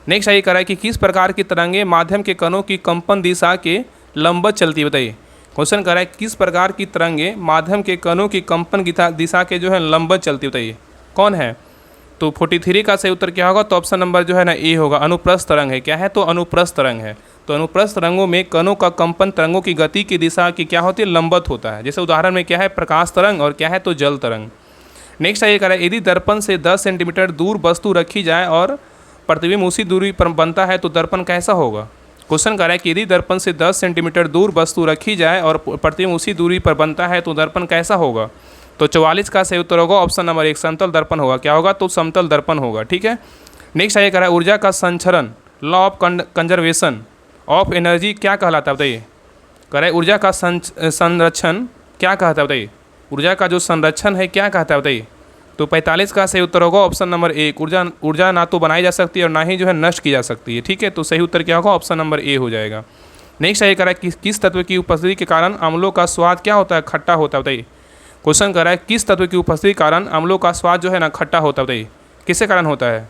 नेक्स्ट ये कह रहा है कि किस प्रकार की तरंगे माध्यम के कणों की कंपन दिशा के लंबवत चलती है, बताइए। क्वेश्चन कर रहा है किस प्रकार की तरंगे माध्यम के कणों की कंपन दिशा के जो है लंबवत चलती है, बताइए। कौन है, तो 43 का सही उत्तर क्या होगा? तो ऑप्शन नंबर जो है ना ए होगा, अनुप्रस्थ तरंग है। क्या है? तो अनुप्रस्थ तरंग है। तो अनुप्रस्थ तरंगों में कणों का कंपन तरंगों की गति की दिशा की क्या होती है? लंबवत होता है। जैसे उदाहरण में क्या है? प्रकाश तरंग, और क्या है? तो जल तरंग। नेक्स्ट है ये कह रहा है, यदि दर्पण से 10 सेंटीमीटर दूर वस्तु रखी जाए और प्रतिबिंब उसी दूरी पर बनता है तो दर्पण कैसा होगा? क्वेश्चन कह रहा है कि यदि दर्पण से 10 सेंटीमीटर दूर वस्तु रखी जाए और प्रतिबिंब उसी दूरी पर बनता है तो दर्पण कैसा होगा? तो 44 का सही उत्तर होगा ऑप्शन नंबर 1, समतल दर्पण होगा। क्या होगा? तो समतल दर्पण होगा। ठीक है। नेक्स्ट है ये कह रहा है, ऊर्जा का संचरण, law of conservation of energy क्या कहलाता है? बताइए। कह रहा है ऊर्जा का संरक्षण क्या कहता है? बताइए। ऊर्जा का जो संरक्षण है क्या कहता है? बताइए। तो 45 का सही उत्तर होगा ऑप्शन नंबर 1, ऊर्जा ना तो बनाई जा सकती है और ना ही जो है नष्ट की जा सकती है। ठीक है। तो सही उत्तर क्या होगा? ऑप्शन नंबर ए हो जाएगा। नेक्स्ट है ये कह रहा है, किस तत्व की उपस्थिति के कारण अम्लों का स्वाद क्या होता है? खट्टा होता है। बताइए। क्वेश्चन कर रहा है, किस तत्व की उपस्थिति के कारण अम्लों का स्वाद जो है ना खट्टा होता है? बताइए। किसके कारण होता है?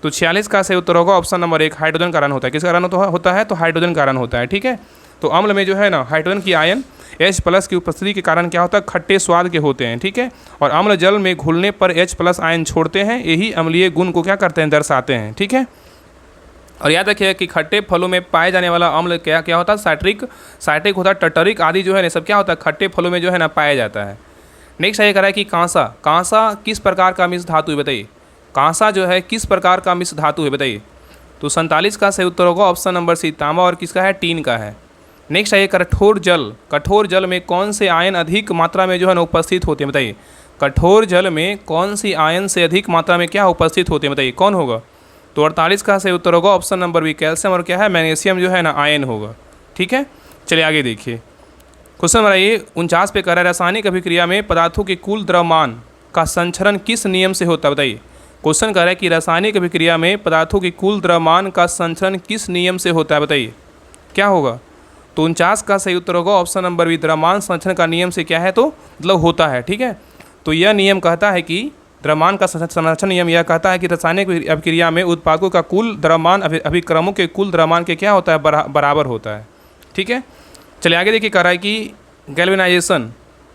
तो 46 का सही उत्तर होगा ऑप्शन नंबर 1, हाइड्रोजन कारण होता है। किस कारण होता है? तो हाइड्रोजन कारण होता है। ठीक है। तो अम्ल में जो है ना हाइड्रोजन की आयन H+ की उपस्थिति के कारण क्या होता है? खट्टे स्वाद के होते हैं। ठीक है। और अम्ल जल में घुलने पर H+ आयन छोड़ते हैं, यही अम्लीय गुण को क्या करते हैं? दर्शाते हैं। ठीक है। और याद रखिएगा कि खट्टे फलों में पाए जाने वाला अम्ल क्या क्या होता है? साइट्रिक होता है, टर्टरिक आदि जो है ना सब क्या होता है? खट्टे फलों में जो है ना पाया जाता है। नेक्स्ट है ये कह रहा है कि कांसा किस प्रकार का मिश्र धातु है? बताइए। कांसा जो है किस प्रकार का मिश्र धातु है? बताइए। तो 47 का सही उत्तर होगा ऑप्शन नंबर सी, तांबा और किसका है? टीन का है। नेक्स्ट है ये कठोर जल में कौन से आयन अधिक मात्रा में जो है ना उपस्थित होते हैं? बताइए। कठोर जल में कौन सी आयन से अधिक मात्रा में क्या उपस्थित होते हैं? बताइए कौन होगा? तो 48 का सही उत्तर होगा ऑप्शन नंबर बी, कैल्शियम और क्या है? मैग्नीशियम जो है ना आयन होगा। ठीक है। चलिए आगे देखिए। क्वेश्चन नंबर ये 49 पे कर रहा है, रासायनिक अभिक्रिया में पदार्थों के कुल द्रव्यमान का संचरण किस नियम से होता है? बताइए। क्वेश्चन कर रहा है कि रासायनिक अभिक्रिया में पदार्थों के कुल द्रव्यमान का संचरण किस नियम से होता है? बताइए क्या होगा? तो 49 का सही उत्तर होगा ऑप्शन नंबर बी, द्रव्यमान संचरण का नियम से क्या है? तो मतलब होता है। ठीक है। तो यह नियम कहता है कि द्रव्यमान का संरक्षण नियम यह कहता है कि रासायनिक अभिक्रिया में उत्पादों का कुल द्रव्यमान अभिक्रमों के कुल द्रव्यमान के क्या होता है? बराबर होता है। ठीक है। चलिए आगे देखिए, कह रहा है कि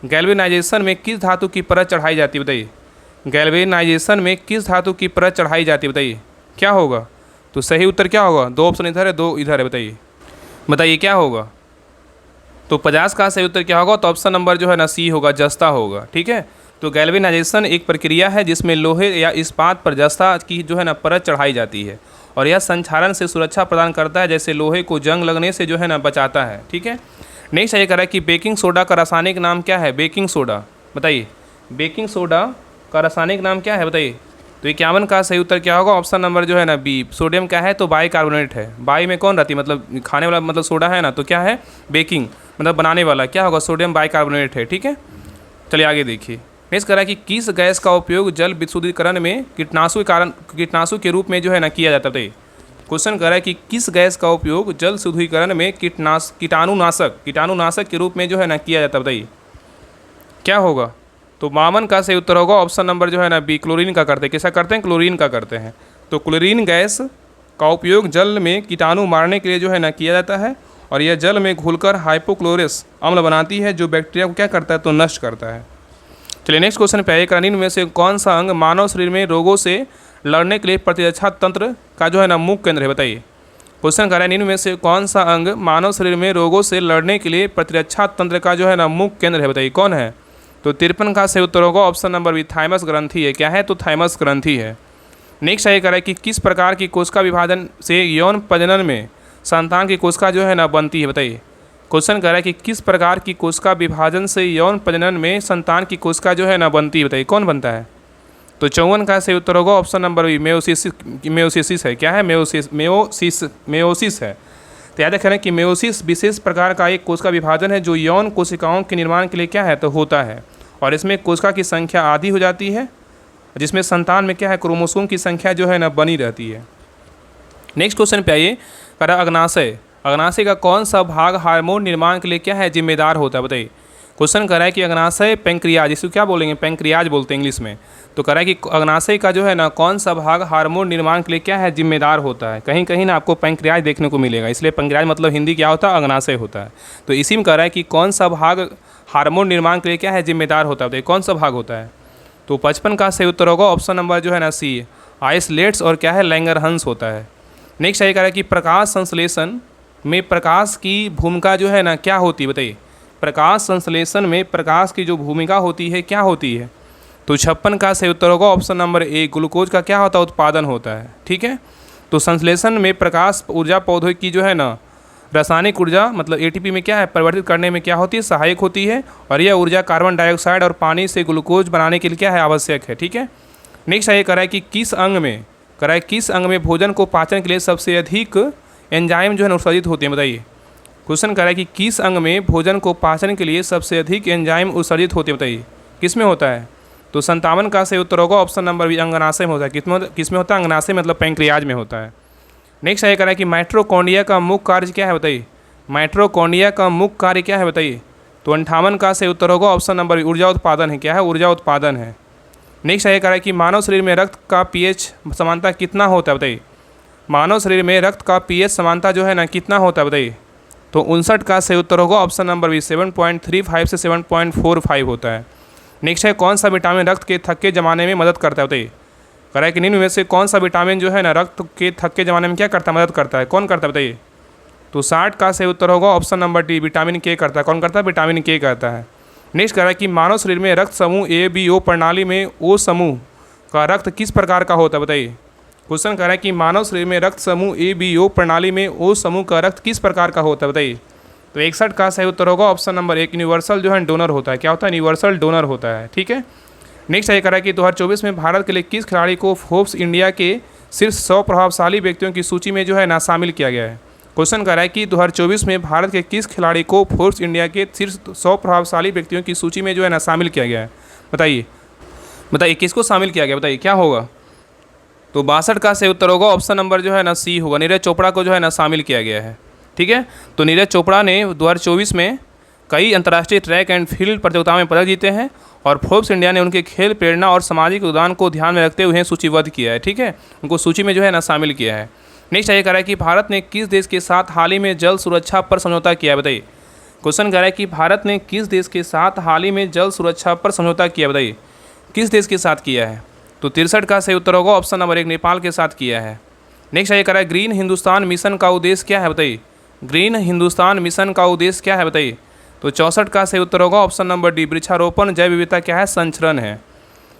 गैल्वेनाइजेशन में किस धातु की परत चढ़ाई जाती है? बताइए। गैल्वेनाइजेशन में किस धातु की परत चढ़ाई जाती है? बताइए क्या होगा? तो सही उत्तर क्या होगा? 2 ऑप्शन इधर है, 2 इधर है। बताइए क्या होगा? तो 50 का सही उत्तर क्या होगा? तो ऑप्शन नंबर जो है ना सी होगा, जस्ता होगा। ठीक है। तो गैल्वेनाइजेशन एक प्रक्रिया है जिसमें लोहे या इस्पात पर जस्ता की जो है ना परत चढ़ाई जाती है और यह संक्षारण से सुरक्षा प्रदान करता है, जैसे लोहे को जंग लगने से जो है ना बचाता है। ठीक है। नेक्स्ट ये कह रहा है कि बेकिंग सोडा का रासायनिक नाम क्या है? Baking soda. बताइए। बेकिंग सोडा का रासायनिक नाम क्या है? बताइए। तो 51 का सही उत्तर क्या होगा? ऑप्शन नंबर जो है ना बी, सोडियम क्या है? तो बाइकार्बोनेट है। बाई में कौन रहती है? मतलब खाने वाला, मतलब सोडा है ना, तो क्या है? बेकिंग मतलब बनाने वाला क्या होगा? सोडियम बाइकार्बोनेट है। ठीक है। चलिए आगे देखिए। नेक्स्ट कह रहा है कि किस गैस का उपयोग जल विशुद्धिकरण में कीटनाशु के रूप में जो है ना किया जाता है? क्वेश्चन कह रहा है कि किस गैस का उपयोग जल शुद्धिकरण में कीटाणुनाशक के रूप में जो है ना किया जाता है? बताइए क्या होगा? तो 52 का सही उत्तर होगा ऑप्शन नंबर जो है ना बी, क्लोरीन का करते हैं। किसका करते हैं? क्लोरीन का करते हैं। तो क्लोरीन गैस का उपयोग जल में कीटाणु मारने के लिए जो है ना किया जाता है और यह जल में घुलकर हाइपोक्लोरस अम्ल बनाती है जो बैक्टीरिया को क्या करता है? तो नष्ट करता है। चलिए नेक्स्ट क्वेश्चन पे आइए। निम्न में से कौन सा अंग मानव शरीर में रोगों से लड़ने के लिए प्रतिरक्षा तंत्र का जो है ना मुख्य केंद्र है? बताइए। क्वेश्चन कर रहा है, निम्न में से कौन सा अंग मानव शरीर में रोगों से लड़ने के लिए प्रतिरक्षा तंत्र का जो है ना मुख्य केंद्र है? बताइए कौन है? तो 53 का सही उत्तर होगा ऑप्शन नंबर बी, थाइमस ग्रंथि है। क्या है? तो थाइमस ग्रंथि है। नेक्स्ट ये कह रहा है कि किस प्रकार की कोशिका विभाजन से यौन प्रजनन में संतान की कोशिका जो है ना बनती है? बताइए। क्वेश्चन कह रहा है कि किस प्रकार की कोशिका विभाजन से यौन प्रजनन में संतान की कोशिका जो है ना बनती है? बताइए कौन बनता है? तो 54 का सही उत्तर होगा ऑप्शन नंबर बी, मेयोसिस है। क्या है? मेयोसिस है। तो याद रखना कि मेयोसिस विशेष प्रकार का एक कोशिका विभाजन है जो यौन कोशिकाओं के निर्माण के लिए क्या है? तो होता है और इसमें कोशिका की संख्या आधी हो जाती है, जिसमें संतान में क्या है? क्रोमोसोम की संख्या जो है ना बनी रहती है। नेक्स्ट क्वेश्चन पे आइए। कह रहा अग्नाशय का कौन सा भाग हार्मोन निर्माण के लिए क्या है? जिम्मेदार होता है? बताइए। क्वेश्चन कर रहा है कि अग्नाशय पैंक्रियाज, इसको क्या बोलेंगे? पैंक्रियाज बोलते हैं इंग्लिश में। तो कह रहा है कि अग्नाशय का जो है ना कौन सा भाग हार्मोन निर्माण के लिए क्या है? जिम्मेदार होता है। कहीं कहीं ना आपको पैंक्रियाज देखने को मिलेगा, इसलिए पैंक्रियाज मतलब हिंदी क्या होता है? अग्नाशय होता है। तो इसी में कह रहा है कि कौन सा भाग हार्मोन निर्माण के लिए क्या है? जिम्मेदार होता है। कौन सा भाग होता है? तो 55 का सही उत्तर होगा ऑप्शन नंबर जो है ना सी, आइसलेट्स और क्या है, लैंगरहंस होता है। नेक्स्ट ये कह रहा है कि प्रकाश संश्लेषण में प्रकाश की भूमिका जो है ना क्या होती है, बताइए। प्रकाश संश्लेषण में प्रकाश की जो भूमिका होती है क्या होती है, तो 56 का सही उत्तर होगा ऑप्शन नंबर ए, ग्लूकोज का क्या होता है, उत्पादन होता है। ठीक है, तो संश्लेषण में प्रकाश ऊर्जा पौधों की जो है ना रासायनिक ऊर्जा मतलब एटीपी में क्या है, परिवर्तित करने में क्या होती है, सहायक होती है, और यह ऊर्जा कार्बन डाइऑक्साइड और पानी से ग्लूकोज बनाने के लिए क्या है, आवश्यक है। ठीक है, नेक्स्ट ये कह रहा है कि किस अंग में भोजन को पाचन के लिए सबसे अधिक एंजाइम जो है उत्सर्जित होते हैं, बताइए। क्वेश्चन कह रहा है कि किस अंग में भोजन को पाचन के लिए सबसे अधिक एंजाइम उत्सर्जित होते हैं, बताइए। किस में होता है, तो 57 का सही उत्तर होगा ऑप्शन नंबर बी, अंगनाशय में होता है। किस में होता है, अंगनाशय मतलब पैंक्रियाज में होता है। नेक्स्ट ये कह रहा है कि माइटोकॉन्ड्रिया का मुख्य कार्य क्या है, बताइए। माइटोकॉन्ड्रिया का मुख्य कार्य क्या है, बताइए। तो 58 का सही उत्तर होगा ऑप्शन नंबर बी, ऊर्जा उत्पादन है। क्या है, ऊर्जा उत्पादन है। नेक्स्ट ये कह रहा है कि मानव शरीर में रक्त का पीएच समानता कितना होता है, बताइए। मानव शरीर में रक्त का पीएच समानता जो है ना कितना होता है, बताइए। तो 59 का सही उत्तर होगा ऑप्शन नंबर बी, 7.35 से 7.45 होता है। नेक्स्ट है कौन सा विटामिन रक्त के थक्के जमाने में मदद करता है, बताइए। कह रहा है कि निम्न में से कौन सा विटामिन जो है ना रक्त के थक्के जमाने में क्या करता है, मदद करता है। कौन करता है, बताइए। तो 60 का सही उत्तर होगा ऑप्शन नंबर डी, विटामिन के करता है। कौन करता है, विटामिन के करता है। नेक्स्ट कह रहा है कि मानव शरीर में रक्त समूह ए बी ओ प्रणाली में ओ समूह का रक्त किस प्रकार का होता है, बताइए। क्वेश्चन कह रहा है कि मानव शरीर में रक्त समूह ए बी ओ प्रणाली में ओ समूह का रक्त किस प्रकार का होता है, बताइए। तो 61 का सही उत्तर होगा ऑप्शन नंबर एक, यूनिवर्सल जो है डोनर होता है। क्या होता है, यूनिवर्सल डोनर होता है। ठीक है, नेक्स्ट ये कह रहा है कि 2024 में भारत के लिए किस खिलाड़ी को फोर्ब्स इंडिया के शीर्ष 100 प्रभावशाली व्यक्तियों की सूची में जो है ना शामिल किया गया है। क्वेश्चन कह रहा है कि 2024 में भारत के किस खिलाड़ी को फोर्ब्स इंडिया के शीर्ष 100 प्रभावशाली व्यक्तियों की सूची में जो है ना शामिल किया गया है, बताइए किसको शामिल किया गया, बताइए क्या होगा। तो 62 का सही उत्तर होगा ऑप्शन नंबर जो है ना सी होगा, नीरज चोपड़ा को जो है ना शामिल किया गया है। ठीक है, तो नीरज चोपड़ा ने 2024 में कई अंतर्राष्ट्रीय ट्रैक एंड फील्ड प्रतियोगिताओं में पदक जीते हैं और फोर्ब्स इंडिया ने उनके खेल, प्रेरणा और सामाजिक योगदान को ध्यान में रखते हुए सूचीबद्ध किया है। ठीक है, उनको सूची में जो है ना शामिल किया है। नेक्स्ट ये कह रहा है कि भारत ने किस देश के साथ हाल ही में जल सुरक्षा पर समझौता किया है, बताइए। क्वेश्चन कह रहा है कि भारत ने किस देश के साथ हाल ही में जल सुरक्षा पर समझौता किया, बताइए। किस देश के साथ किया है, तो 63 का सही उत्तर होगा ऑप्शन नंबर एक, नेपाल के साथ किया है। नेक्स्ट ये कह रहा है ग्रीन हिंदुस्तान मिशन का उद्देश्य क्या है, बताइए। ग्रीन हिंदुस्तान मिशन का उद्देश्य क्या है, बताइए। तो 64 का सही उत्तर होगा ऑप्शन नंबर डी, वृक्षारोपण जैव विविधता क्या है, संचरण है।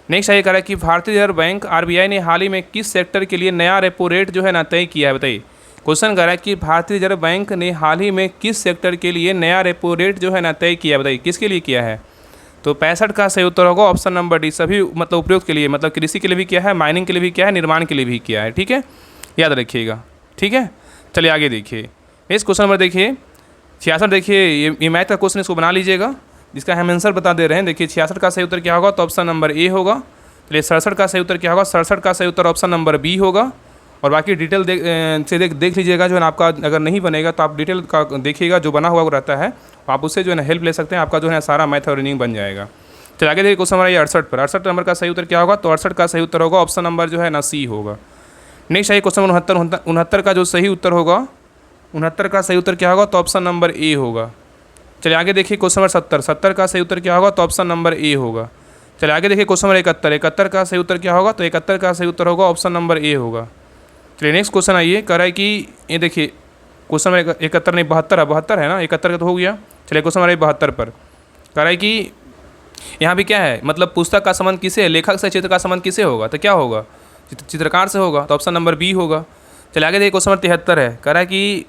नेक्स्ट ये कह रहा है कि भारतीय रिजर्व बैंक आरबीआई ने हाल ही में किस सेक्टर के लिए नया रेपो रेट जो है ना तय किया है, बताइए। क्वेश्चन कह रहा है कि भारतीय रिजर्व बैंक ने हाल ही में किस सेक्टर के लिए नया रेपो रेट जो है ना तय किया है, बताइए किसके लिए किया है। तो 65 का सही उत्तर होगा ऑप्शन नंबर डी, सभी मतलब उपयोग के लिए, मतलब कृषि के लिए भी किया है, माइनिंग के लिए भी किया है, निर्माण के लिए भी किया है। ठीक है, याद रखिएगा। ठीक है, चलिए आगे देखिए इस क्वेश्चन नंबर देखिए 66, देखिए ये मैथ का क्वेश्चन, इसको बना लीजिएगा जिसका हम आंसर बता दे रहे हैं। देखिए 66 का सही उत्तर क्या होगा, तो ऑप्शन नंबर ए होगा। चलिए 67 का सही उत्तर क्या होगा, 67 का सही उत्तर ऑप्शन नंबर बी होगा। और बाकी डिटेल देख लीजिएगा, जो है ना आपका अगर नहीं बनेगा तो आप डिटेल का देखिएगा, जो बना हुआ रहता है आप उससे जो है ना हेल्प ले सकते हैं, आपका जो है सारा मैथ और रीजनिंग बन जाएगा। चलिए आगे देखिए क्वेश्चन नंबर 68 पर, 68 नंबर का सही उत्तर क्या होगा, तो 68 का सही उत्तर होगा ऑप्शन नंबर जो है ना सी होगा। नेक्स्ट है क्वेश्चन 69 का जो सही उत्तर होगा, 69 का सही उत्तर क्या होगा, तो ऑप्शन नंबर ए होगा। चलिए आगे देखिए क्वेश्चन नंबर 70 का सही उत्तर क्या होगा, तो ऑप्शन नंबर ए होगा। चलिए आगे देखिए क्वेश्चन नंबर 71 का सही उत्तर क्या होगा, तो 71 का सही उत्तर होगा ऑप्शन नंबर ए होगा। चलिए नेक्स्ट क्वेश्चन आइए, कह रहा है कि ये देखिए क्वेश्चन नंबर 71 नहीं 72 है ना, 71 का तो हो गया। चलिए क्वेश्चन नंबर 72 पर कह रहा है कि यहाँ भी क्या है, मतलब पुस्तक का संबंध किसे है, लेखक से चित्र का संबंध किसे होगा, तो क्या होगा, चित्रकार से होगा, तो ऑप्शन नंबर बी होगा। चलिए आगे देखिए क्वेश्चन नंबर 73 है, कह रहा है कि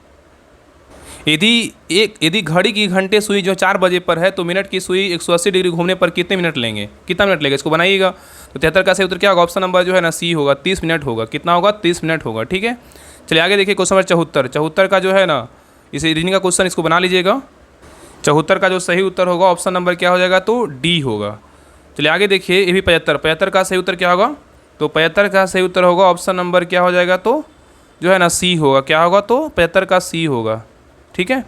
यदि घड़ी की घंटे सुई जो 4 बजे पर है तो मिनट की सुई 180 डिग्री घूमने पर कितने मिनट लेंगे, कितना मिनट लेगा, इसको बनाइएगा। तो 73 का सही उत्तर क्या होगा, ऑप्शन नंबर जो है ना सी होगा, 30 मिनट होगा। कितना होगा, 30 मिनट होगा। ठीक है, चलिए आगे देखिए क्वेश्चन नंबर 74 का जो है ना इस रीजनिंग का क्वेश्चन, इसको बना लीजिएगा। 74 का जो सही उत्तर होगा ऑप्शन नंबर क्या हो जाएगा, तो डी होगा। चलिए आगे देखिए ये भी 75 का सही उत्तर क्या होगा, तो 75 का सही उत्तर होगा ऑप्शन नंबर क्या हो जाएगा, तो जो है ना सी होगा। क्या होगा, तो 75 का सी होगा। ठीक है,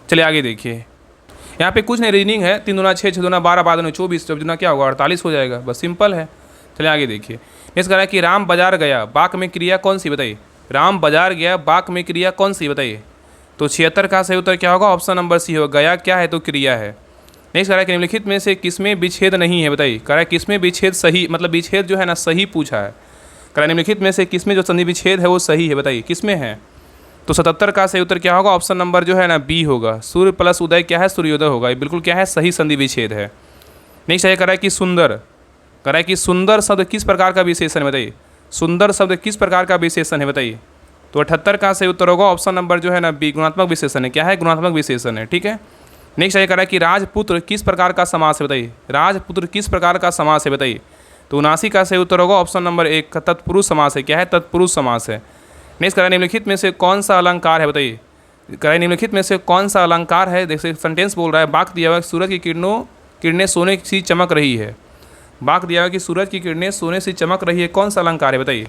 चलिए आगे देखिए यहाँ पे कुछ नहीं, रीजनिंग है, 3 दूना 6, 6 दूना 12, 12 दूना 24, 24 दूना क्या होगा 48 हो जाएगा, बस सिंपल है। चलिए आगे देखिए नेक्स्ट कह रहा है कि राम बाजार गया बाक में क्रिया कौन सी, बताइए। राम बाजार गया बाक में क्रिया कौन सी, बताइए। तो 76 का सही उत्तर क्या होगा, ऑप्शन नंबर सी होगा। गया क्या है, तो क्रिया है। नेक्स्ट कह रहा है कि निम्नलिखित में से किसमें विच्छेद नहीं है, बताइए। कह रहा है किसमें विच्छेद सही, मतलब विच्छेद जो है ना सही पूछा है। कह रहा है निम्नलिखित में से किसमें जो संधि विच्छेद है वो सही है, बताइए किसमें है। तो 77 का सही उत्तर क्या होगा, ऑप्शन नंबर जो है ना बी होगा। सूर्य प्लस उदय क्या है, सूर्योदय होगा। ये बिल्कुल क्या है, सही संधि विच्छेद है। नेक्स्ट है कह रहा है कि सुंदर, कह रहा है कि सुंदर शब्द किस प्रकार का विशेषण है, बताइए सुंदर शब्द किस प्रकार का विशेषण है, बताइए। तो 78 का सही उत्तर होगा ऑप्शन नंबर जो है ना बी, गुणात्मक विशेषण है। क्या है, गुणात्मक विशेषण है, ठीक है। नेक्स्ट है कह रहा है कि राजपुत्र किस प्रकार का समास है, बताइए राजपुत्र किस प्रकार का समास है, बताइए। तो 79 का सही उत्तर होगा ऑप्शन नंबर 1, तत्पुरुष समास है। क्या है, तत्पुरुष समास है। नेक्स्ट कह रहा है निम्नलिखित में से कौन सा अलंकार है, बताइए। कह रहा है निम्नलिखित में से कौन सा अलंकार है, देखिए सेंटेंस बोल रहा है वाक्य दिया हुआ है सूरज की किरणें सोने सी चमक रही है। वाक्य दिया हुआ है कि सूरज की किरणें सोने सी चमक रही है, कौन सा अलंकार है, बताइए।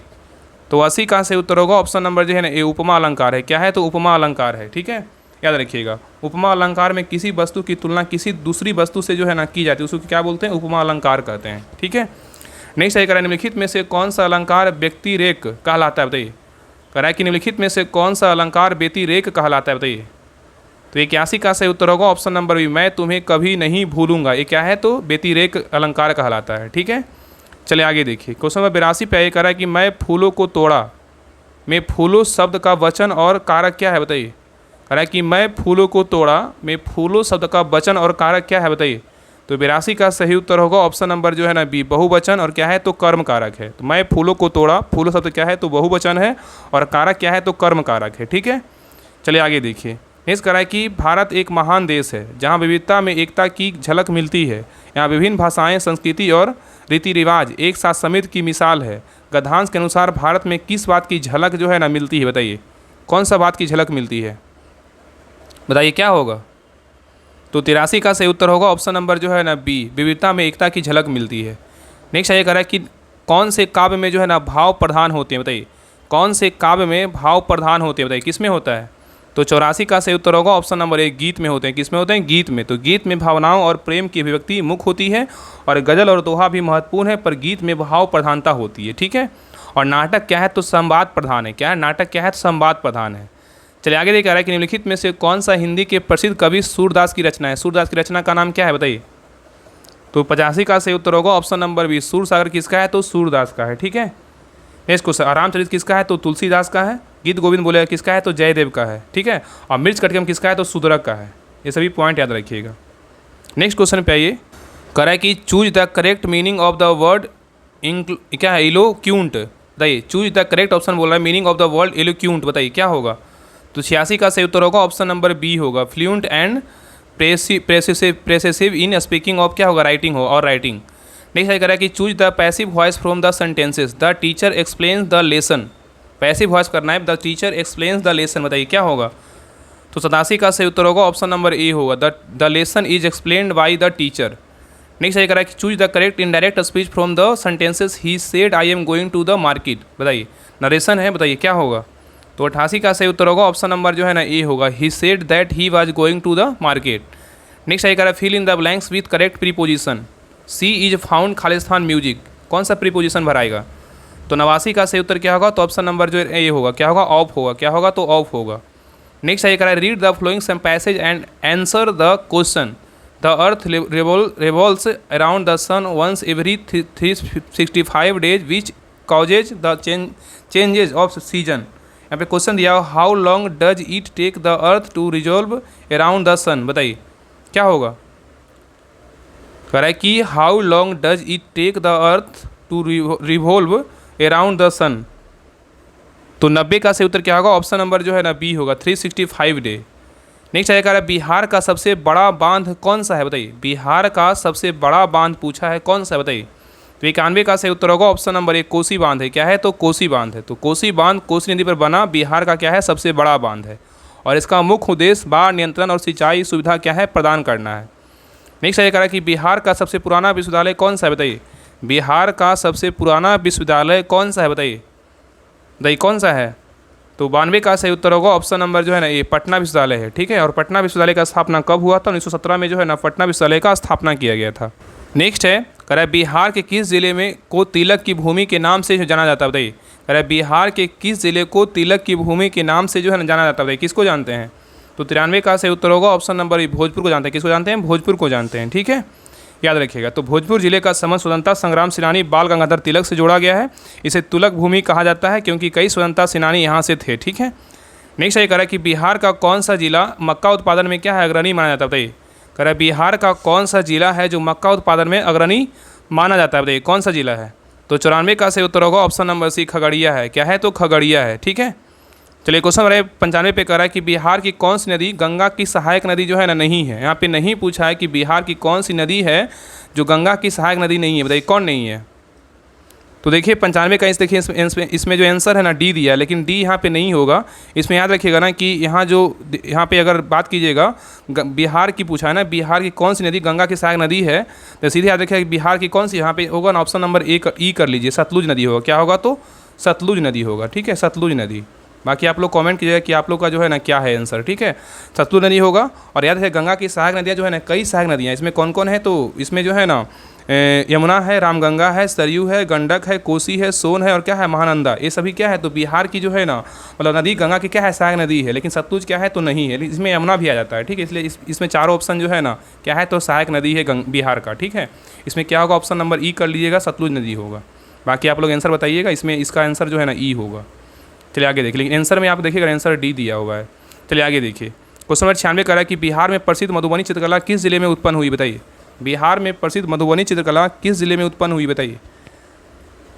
तो 80 का सही उत्तर होगा ऑप्शन नंबर जो है ना ये उपमा अलंकार है। क्या है, तो उपमा अलंकार है, ठीक है, याद रखिएगा। उपमा अलंकार में किसी वस्तु की तुलना किसी दूसरी वस्तु से जो है ना की जाती है, उसको क्या बोलते हैं, उपमा अलंकार कहते हैं, ठीक है। नेक्स्ट है कह रहा है निम्नलिखित में से कौन सा अलंकार व्यक्तिरेक कहलाता है, बताइए। कह रहा है कि निम्नलिखित में से कौन सा अलंकार व्यतिरेक कहलाता है, बताइए। तो 81 का सही उत्तर होगा ऑप्शन नंबर बी, मैं तुम्हें कभी नहीं भूलूंगा। ये क्या है, तो व्यतिरेक अलंकार कहलाता है, ठीक है। चलिए आगे देखिए, क्वेश्चन नंबर 82 पे ये कह रहा है कि मैं फूलों को तोड़ा में फूलों शब्द का वचन और कारक क्या है, बताइए। कह रहा है कि मैं फूलों को तोड़ा में फूलों शब्द का वचन और कारक क्या है, बताइए। तो 82 का सही उत्तर होगा ऑप्शन नंबर जो है ना बी, बहुवचन और क्या है, तो कर्म कारक है। तो मैं फूलों को तोड़ा, फूलों शब्द क्या है, तो बहुवचन है और कारक क्या है, तो कर्म कारक है, ठीक है। चलिए आगे देखिए, नेक्स्ट कह रहा है कि भारत एक महान देश है जहाँ विविधता में एकता की झलक मिलती है। यहाँ विभिन्न भाषाएं, संस्कृति और रीति रिवाज एक साथ समित की मिसाल है। गद्यांश के अनुसार भारत में किस बात की झलक जो है ना मिलती है, बताइए कौन सा बात की झलक मिलती है, बताइए क्या होगा। तो 83 का सही उत्तर होगा ऑप्शन नंबर जो है ना बी, विविधता में एकता की झलक मिलती है। नेक्स्ट ये कह रहा है कि कौन से काव्य में जो है ना भाव प्रधान होते हैं, बताइए कौन से काव्य में भाव प्रधान होते हैं, बताइए किस में होता है। तो 84 का सही उत्तर होगा ऑप्शन नंबर 1, गीत में होते हैं। किस में होते हैं, गीत में। तो गीत में भावनाओं और प्रेम की अभिव्यक्ति मुख्य होती है और गजल और दोहा भी महत्वपूर्ण है, पर गीत में भाव प्रधानता होती है, ठीक है। और नाटक क्या है, तो संवाद प्रधान है। क्या है, नाटक क्या है, तो संवाद प्रधान है। चलिए आगे देखा रहा है कि निम्नलिखित में से कौन सा हिंदी के प्रसिद्ध कवि सूरदास की रचना है। सूरदास की रचना का नाम क्या है, बताइए। तो 85 का सही उत्तर होगा ऑप्शन नंबर बी, सूरसागर किसका है, तो सूरदास का है, ठीक है। नेक्स्ट क्वेश्चन, रामचरित किसका है, तो तुलसीदास का है। गीत गोविंद बोले किसका है, तो जयदेव का है, ठीक है। और मिर्च कटकम किसका है, तो सुदरक का है। ये सभी पॉइंट याद रखिएगा। नेक्स्ट क्वेश्चन पे आइए, कह रहा है कि choose the correct meaning of the word क्या है, इलोक्यूंट, बताइए। चूज द करेक्ट ऑप्शन बोल रहा है meaning of the word eloquent, बताइए क्या होगा। तो 86 का सही उत्तर होगा ऑप्शन नंबर बी होगा, fluent and persuasive in speaking of क्या होगा, राइटिंग हो और राइटिंग। नेक्स्ट कह रहा है कि choose the passive voice from the sentences, the teacher explains the lesson. Passive voice करना है, the teacher explains the lesson, बताइए क्या होगा। तो 87 का सही उत्तर होगा ऑप्शन नंबर ए होगा, the lesson is explained by the teacher. Next कह रहा है कि choose the correct indirect speech from the sentences, he said I am going to the market, बताइए नरेशन है, बताइए क्या होगा। तो 88 का सही उत्तर होगा ऑप्शन नंबर जो है ना ए होगा, he said that he was going to the market. Next कह रहा है fill in the blanks with correct preposition, she is found Khalistan music, कौन सा प्रीपोजिशन भराएगा। तो 89 का सही उत्तर क्या होगा, तो ऑप्शन नंबर जो ए होगा, क्या होगा, ऑफ होगा, क्या होगा, तो ऑफ होगा। नेक्स्ट कह रहा है read the following some passage and answer the question, the earth revolves around the sun once every 365 days which causes the changes of season। यहाँ पे क्वेश्चन दिया हो how long does it take the earth to resolve around the sun, बताइए क्या होगा। कह रहा है कि how long does it take the earth to revolve around the sun. तो 90 का सही उत्तर क्या होगा, ऑप्शन नंबर जो है ना बी होगा, 365 डे। नेक्स्ट है कह रहा है बिहार का सबसे बड़ा बांध कौन सा है, बताइए। बिहार का सबसे बड़ा बांध पूछा है, कौन सा है, बताइए। तो 91 का सही उत्तर होगा ऑप्शन नंबर 1, कोसी बांध है। क्या है, तो कोसी बांध है। तो कोसी बांध कोसी नदी पर बना बिहार का क्या है, सबसे बड़ा बांध है और इसका मुख्य उद्देश्य बाढ़ नियंत्रण और सिंचाई सुविधा क्या है, प्रदान करना है। नेक्स्ट है कह रहा है कि बिहार का सबसे पुराना विश्वविद्यालय कौन सा है, बताइए। बिहार का सबसे पुराना विश्वविद्यालय कौन सा है, बताइए कौन सा है। तो 92 का सही उत्तर होगा ऑप्शन नंबर जो है ना ये पटना विश्वविद्यालय है, ठीक है। और पटना विश्वविद्यालय का स्थापना कब हुआ था, 1917 में जो है ना पटना विश्वविद्यालय का स्थापना किया गया था। नेक्स्ट है कह रहा है बिहार के किस जिले में को तिलक की भूमि के नाम से जाना जाता है, बताइए। कह रहा है बिहार के किस जिले को तिलक की भूमि के नाम से जो है ना जाना जाता है, बताइए किसको जानते हैं। तो 93 का सही उत्तर होगा ऑप्शन नंबर भोजपुर को जानते हैं। किसको जानते हैं, भोजपुर को जानते हैं, ठीक है। याद रखिएगा। तो भोजपुर जिले का संबंध स्वतंत्रता संग्राम सेनानी बाल गंगाधर तिलक से जोड़ा गया है। इसे तुलक भूमि कहा जाता है क्योंकि कई स्वतंत्रता सेनानी यहाँ से थे। ठीक है, नेक्स्ट ये कह रहा है कि बिहार का कौन सा जिला मक्का उत्पादन में क्या है अग्रणी माना जाता है, बताइए। कह रहा है बिहार का कौन सा जिला है जो मक्का उत्पादन में अग्रणी माना जाता है, बताइए कौन सा जिला है। तो 94 का सही उत्तर होगा ऑप्शन नंबर सी, खगड़िया है। क्या है, तो खगड़िया है। ठीक है, चलिए क्वेश्चन नंबर 95 पे कह रहा है कि बिहार की कौन सी नदी गंगा की सहायक नदी जो है ना नहीं है। यहाँ पे नहीं पूछा है कि बिहार की कौन सी नदी है जो गंगा की सहायक नदी नहीं है, बताइए कौन नहीं है। तो देखिए 95 का देखिए इसमें जो आंसर है ना डी दिया है, लेकिन डी यहाँ पे नहीं होगा। इसमें याद रखिएगा ना कि यहाँ पे अगर बात कीजिएगा बिहार की पूछा है ना, बिहार की कौन सी नदी गंगा की सहायक नदी है, तो सीधे याद रखिएगा बिहार की कौन सी, यहाँ पे होगा ना ऑप्शन नंबर ई कर लीजिए, सतलुज नदी होगा। क्या होगा, तो सतलुज नदी होगा। ठीक है, सतलुज नदी। बाकी आप लोग कमेंट कीजिएगा कि आप लोग का जो है ना क्या है आंसर। ठीक है, सतलुज नदी होगा। और याद है गंगा की सहायक नदियाँ जो है ना कई सहायक नदियाँ, इसमें कौन कौन है, तो इसमें जो है ना यमुना है, रामगंगा है, सरयू है, गंडक है, कोसी है, सोन है और क्या है, महानंदा। ये सभी क्या है, तो बिहार की जो है ना मतलब नदी गंगा की क्या है, सहायक नदी है। लेकिन सतलुज क्या है, तो नहीं है, इसमें यमुना भी आ जाता है। ठीक है, इसलिए इसमें चारों ऑप्शन जो है ना क्या है, तो सहायक नदी है बिहार का। ठीक है, इसमें क्या होगा, ऑप्शन नंबर ई कर लीजिएगा, सतलुज नदी होगा। बाकी आप लोग आंसर बताइएगा, इसमें इसका आंसर जो है ना ई होगा। चलिए आगे देखिए, लेकिन आंसर में आप देखिएगा आंसर डी दिया हुआ है। चलिए आगे देखिए, क्वेश्चन नंबर 96 कह रहा है कि बिहार में प्रसिद्ध मधुबनी चित्रकला किस जिले में उत्पन्न हुई, बताइए। बिहार में प्रसिद्ध मधुबनी चित्रकला किस जिले में उत्पन्न हुई, बताइए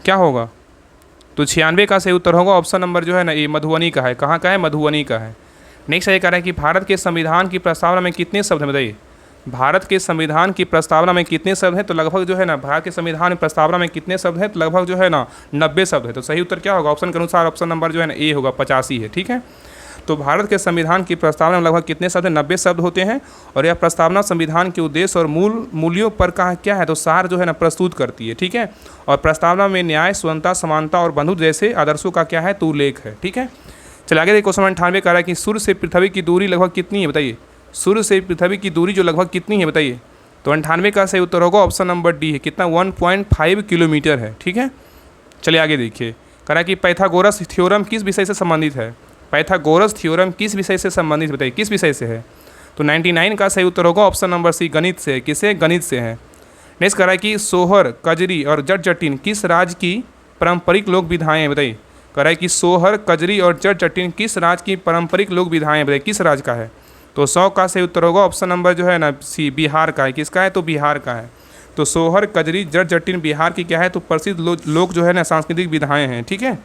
क्या होगा। तो 96 का सही उत्तर होगा ऑप्शन नंबर जो है ना ये मधुबनी का है। कहाँ का है, मधुबनी का है। नेक्स्ट ये कह रहा है कि भारत के संविधान की प्रस्तावना में कितने शब्द हैं, बताइए। भारत के संविधान की प्रस्तावना में कितने शब्द हैं, तो लगभग जो है ना भारत के संविधान प्रस्तावना में कितने शब्द हैं, तो लगभग जो है ना 90 शब्द है। तो सही उत्तर क्या होगा, ऑप्शन के अनुसार ऑप्शन नंबर जो है ना ए होगा, 85 है। ठीक है, तो भारत के संविधान की प्रस्तावना में लगभग कितने शब्द हैं, 90 शब्द होते हैं। और यह प्रस्तावना संविधान के उद्देश्य और मूल्यों पर कहा क्या है, तो सार जो है ना प्रस्तुत करती है। ठीक है, और प्रस्तावना में न्याय, स्वतंत्रता, समानता और बंधुत्व जैसे आदर्शों का क्या है, तो उल्लेख है। ठीक है, चलिए आगे देखिए, क्वेश्चन 98 कह रहा है कि सूर्य से पृथ्वी की दूरी लगभग कितनी है, बताइए। सूर्य से पृथ्वी की दूरी जो लगभग कितनी है, बताइए। तो 98 का सही उत्तर होगा ऑप्शन नंबर डी है, कितना, 1.5 किलोमीटर है। ठीक है, चलिए आगे देखिए, कह रहा है कि पाइथागोरस थ्योरम किस विषय से संबंधित है। पाइथागोरस थ्योरम किस विषय से संबंधित, बताइए किस विषय से है। तो 99 का सही उत्तर होगा ऑप्शन नंबर सी, गणित से। किसे, गणित से है। नेक्स्ट कह रहा है कि सोहर, कजरी और जट जटिन किस राज्य की पारंपरिक लोक विधाएँ हैं, बताइए। कह रहा है कि सोहर, कजरी और जट जटिन किस राज्य की पारंपरिक लोक विधाएँ हैं, बताइए किस राज्य का है। तो 100 का सही उत्तर होगा ऑप्शन नंबर जो है ना सी, बिहार का है। किसका है, तो बिहार का है। तो सोहर, कजरी, जट जटिन बिहार की क्या है, तो प्रसिद्ध लोक जो है ना सांस्कृतिक विधाएँ हैं। ठीक है,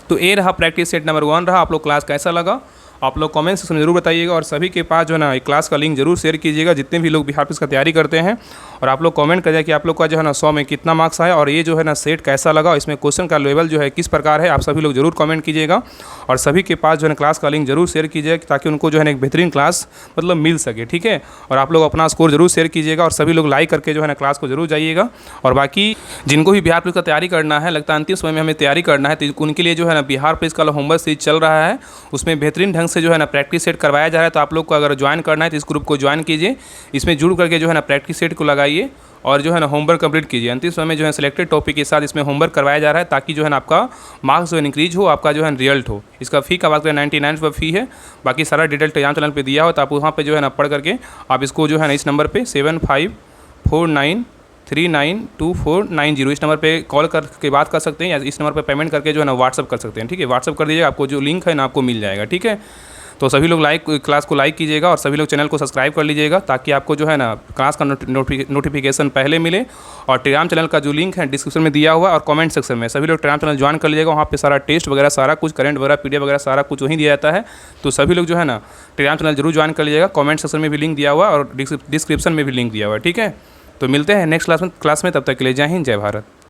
तो ये रहा प्रैक्टिस सेट नंबर 1 रहा। आप लोग क्लास कैसा लगा आप लोग कमेंट सेक्शन में जरूर बताइएगा। और सभी के पास जो है ना एक क्लास का लिंक जरूर शेयर कीजिएगा जितने भी लोग बिहार पुलिस का तैयारी करते हैं। और आप लोग कमेंट करिए कि आप लोग का जो है ना 100 में कितना मार्क्स आया और ये जो है ना सेट कैसा लगा, इसमें क्वेश्चन का लेवल जो है किस प्रकार है, आप सभी लोग जरूर कमेंट कीजिएगा। और सभी के पास जो है क्लास का लिंक जरूर शेयर कीजिएगा ताकि उनको जो है एक बेहतरीन क्लास मतलब मिल सके। ठीक है, और आप लोग अपना स्कोर जरूर शेयर कीजिएगा और सभी लोग लाइक करके जो है ना क्लास को जरूर जाइएगा। और बाकी जिनको भी बिहार पुलिस का तैयारी करना है, लगता है अंतिम समय में हमें तैयारी करना है, तो उनके लिए जो है ना बिहार पुलिस का होमवर्क सीरीज चल रहा है, उसमें बेहतरीन ढंग से जो है ना प्रैक्टिस सेट करवाया जा रहा है। तो आप लोग को अगर ज्वाइन करना है तो इस ग्रुप को ज्वाइन कीजिए, इसमें जुड़ करके जो है ना प्रैक्टिस सेट को लगाइए और जो है ना होमवर्क कंप्लीट कीजिए। अंतिम समय में जो है सिलेक्टेड टॉपिक के साथ इसमें होमवर्क करवाया जा रहा है ताकि जो है ना आपका मार्क्स जो है इंक्रीज हो, आपका जो है रिजल्ट हो। इसका फ़ी का बात करें 99 रुपये फ़ी है। बाकी सारा डिटेल टेलीग्राम चैनल पे दिया हो, तो आप वहाँ पे जो है ना पढ़ करके आप इसको जो है ना इस नंबर पे 7549392490 इस नंबर पे कॉल करके बात कर सकते हैं या इस नंबर पे पेमेंट करके जो है ना व्हाट्सअप कर सकते हैं। ठीक है, व्हाट्सअप कर दीजिएगा, आपको जो लिंक है ना आपको मिल जाएगा। ठीक है, तो सभी लोग क्लास को लाइक कीजिएगा और सभी लोग चैनल को सब्सक्राइब कर लीजिएगा ताकि आपको जो है ना क्लास का नोटिफिकेशन पहले मिले। और टेलीग्राम चैनल का जो लिंक है डिस्क्रिप्शन में दिया हुआ और कमेंट सेक्शन में सभी लोग टेलीग्राम चैनल ज्वाइन कर लीजिएगा। वहाँ पे सारा टेस्ट वगैरह सारा कुछ करंट वगैरह PDF वगैरह सारा कुछ वहीं दिया जाता है। तो सभी लोग जो है ना टेलीग्राम चैनल जरूर ज्वाइन कर लीजिएगा। कमेंट सेक्शन में भी लिंक दिया हुआ और डिस्क्रिप्शन में भी लिंक दिया हुआ है। ठीक है, तो मिलते हैं नेक्स्ट क्लास में। तब तक के लिए जय हिंद, जय भारत।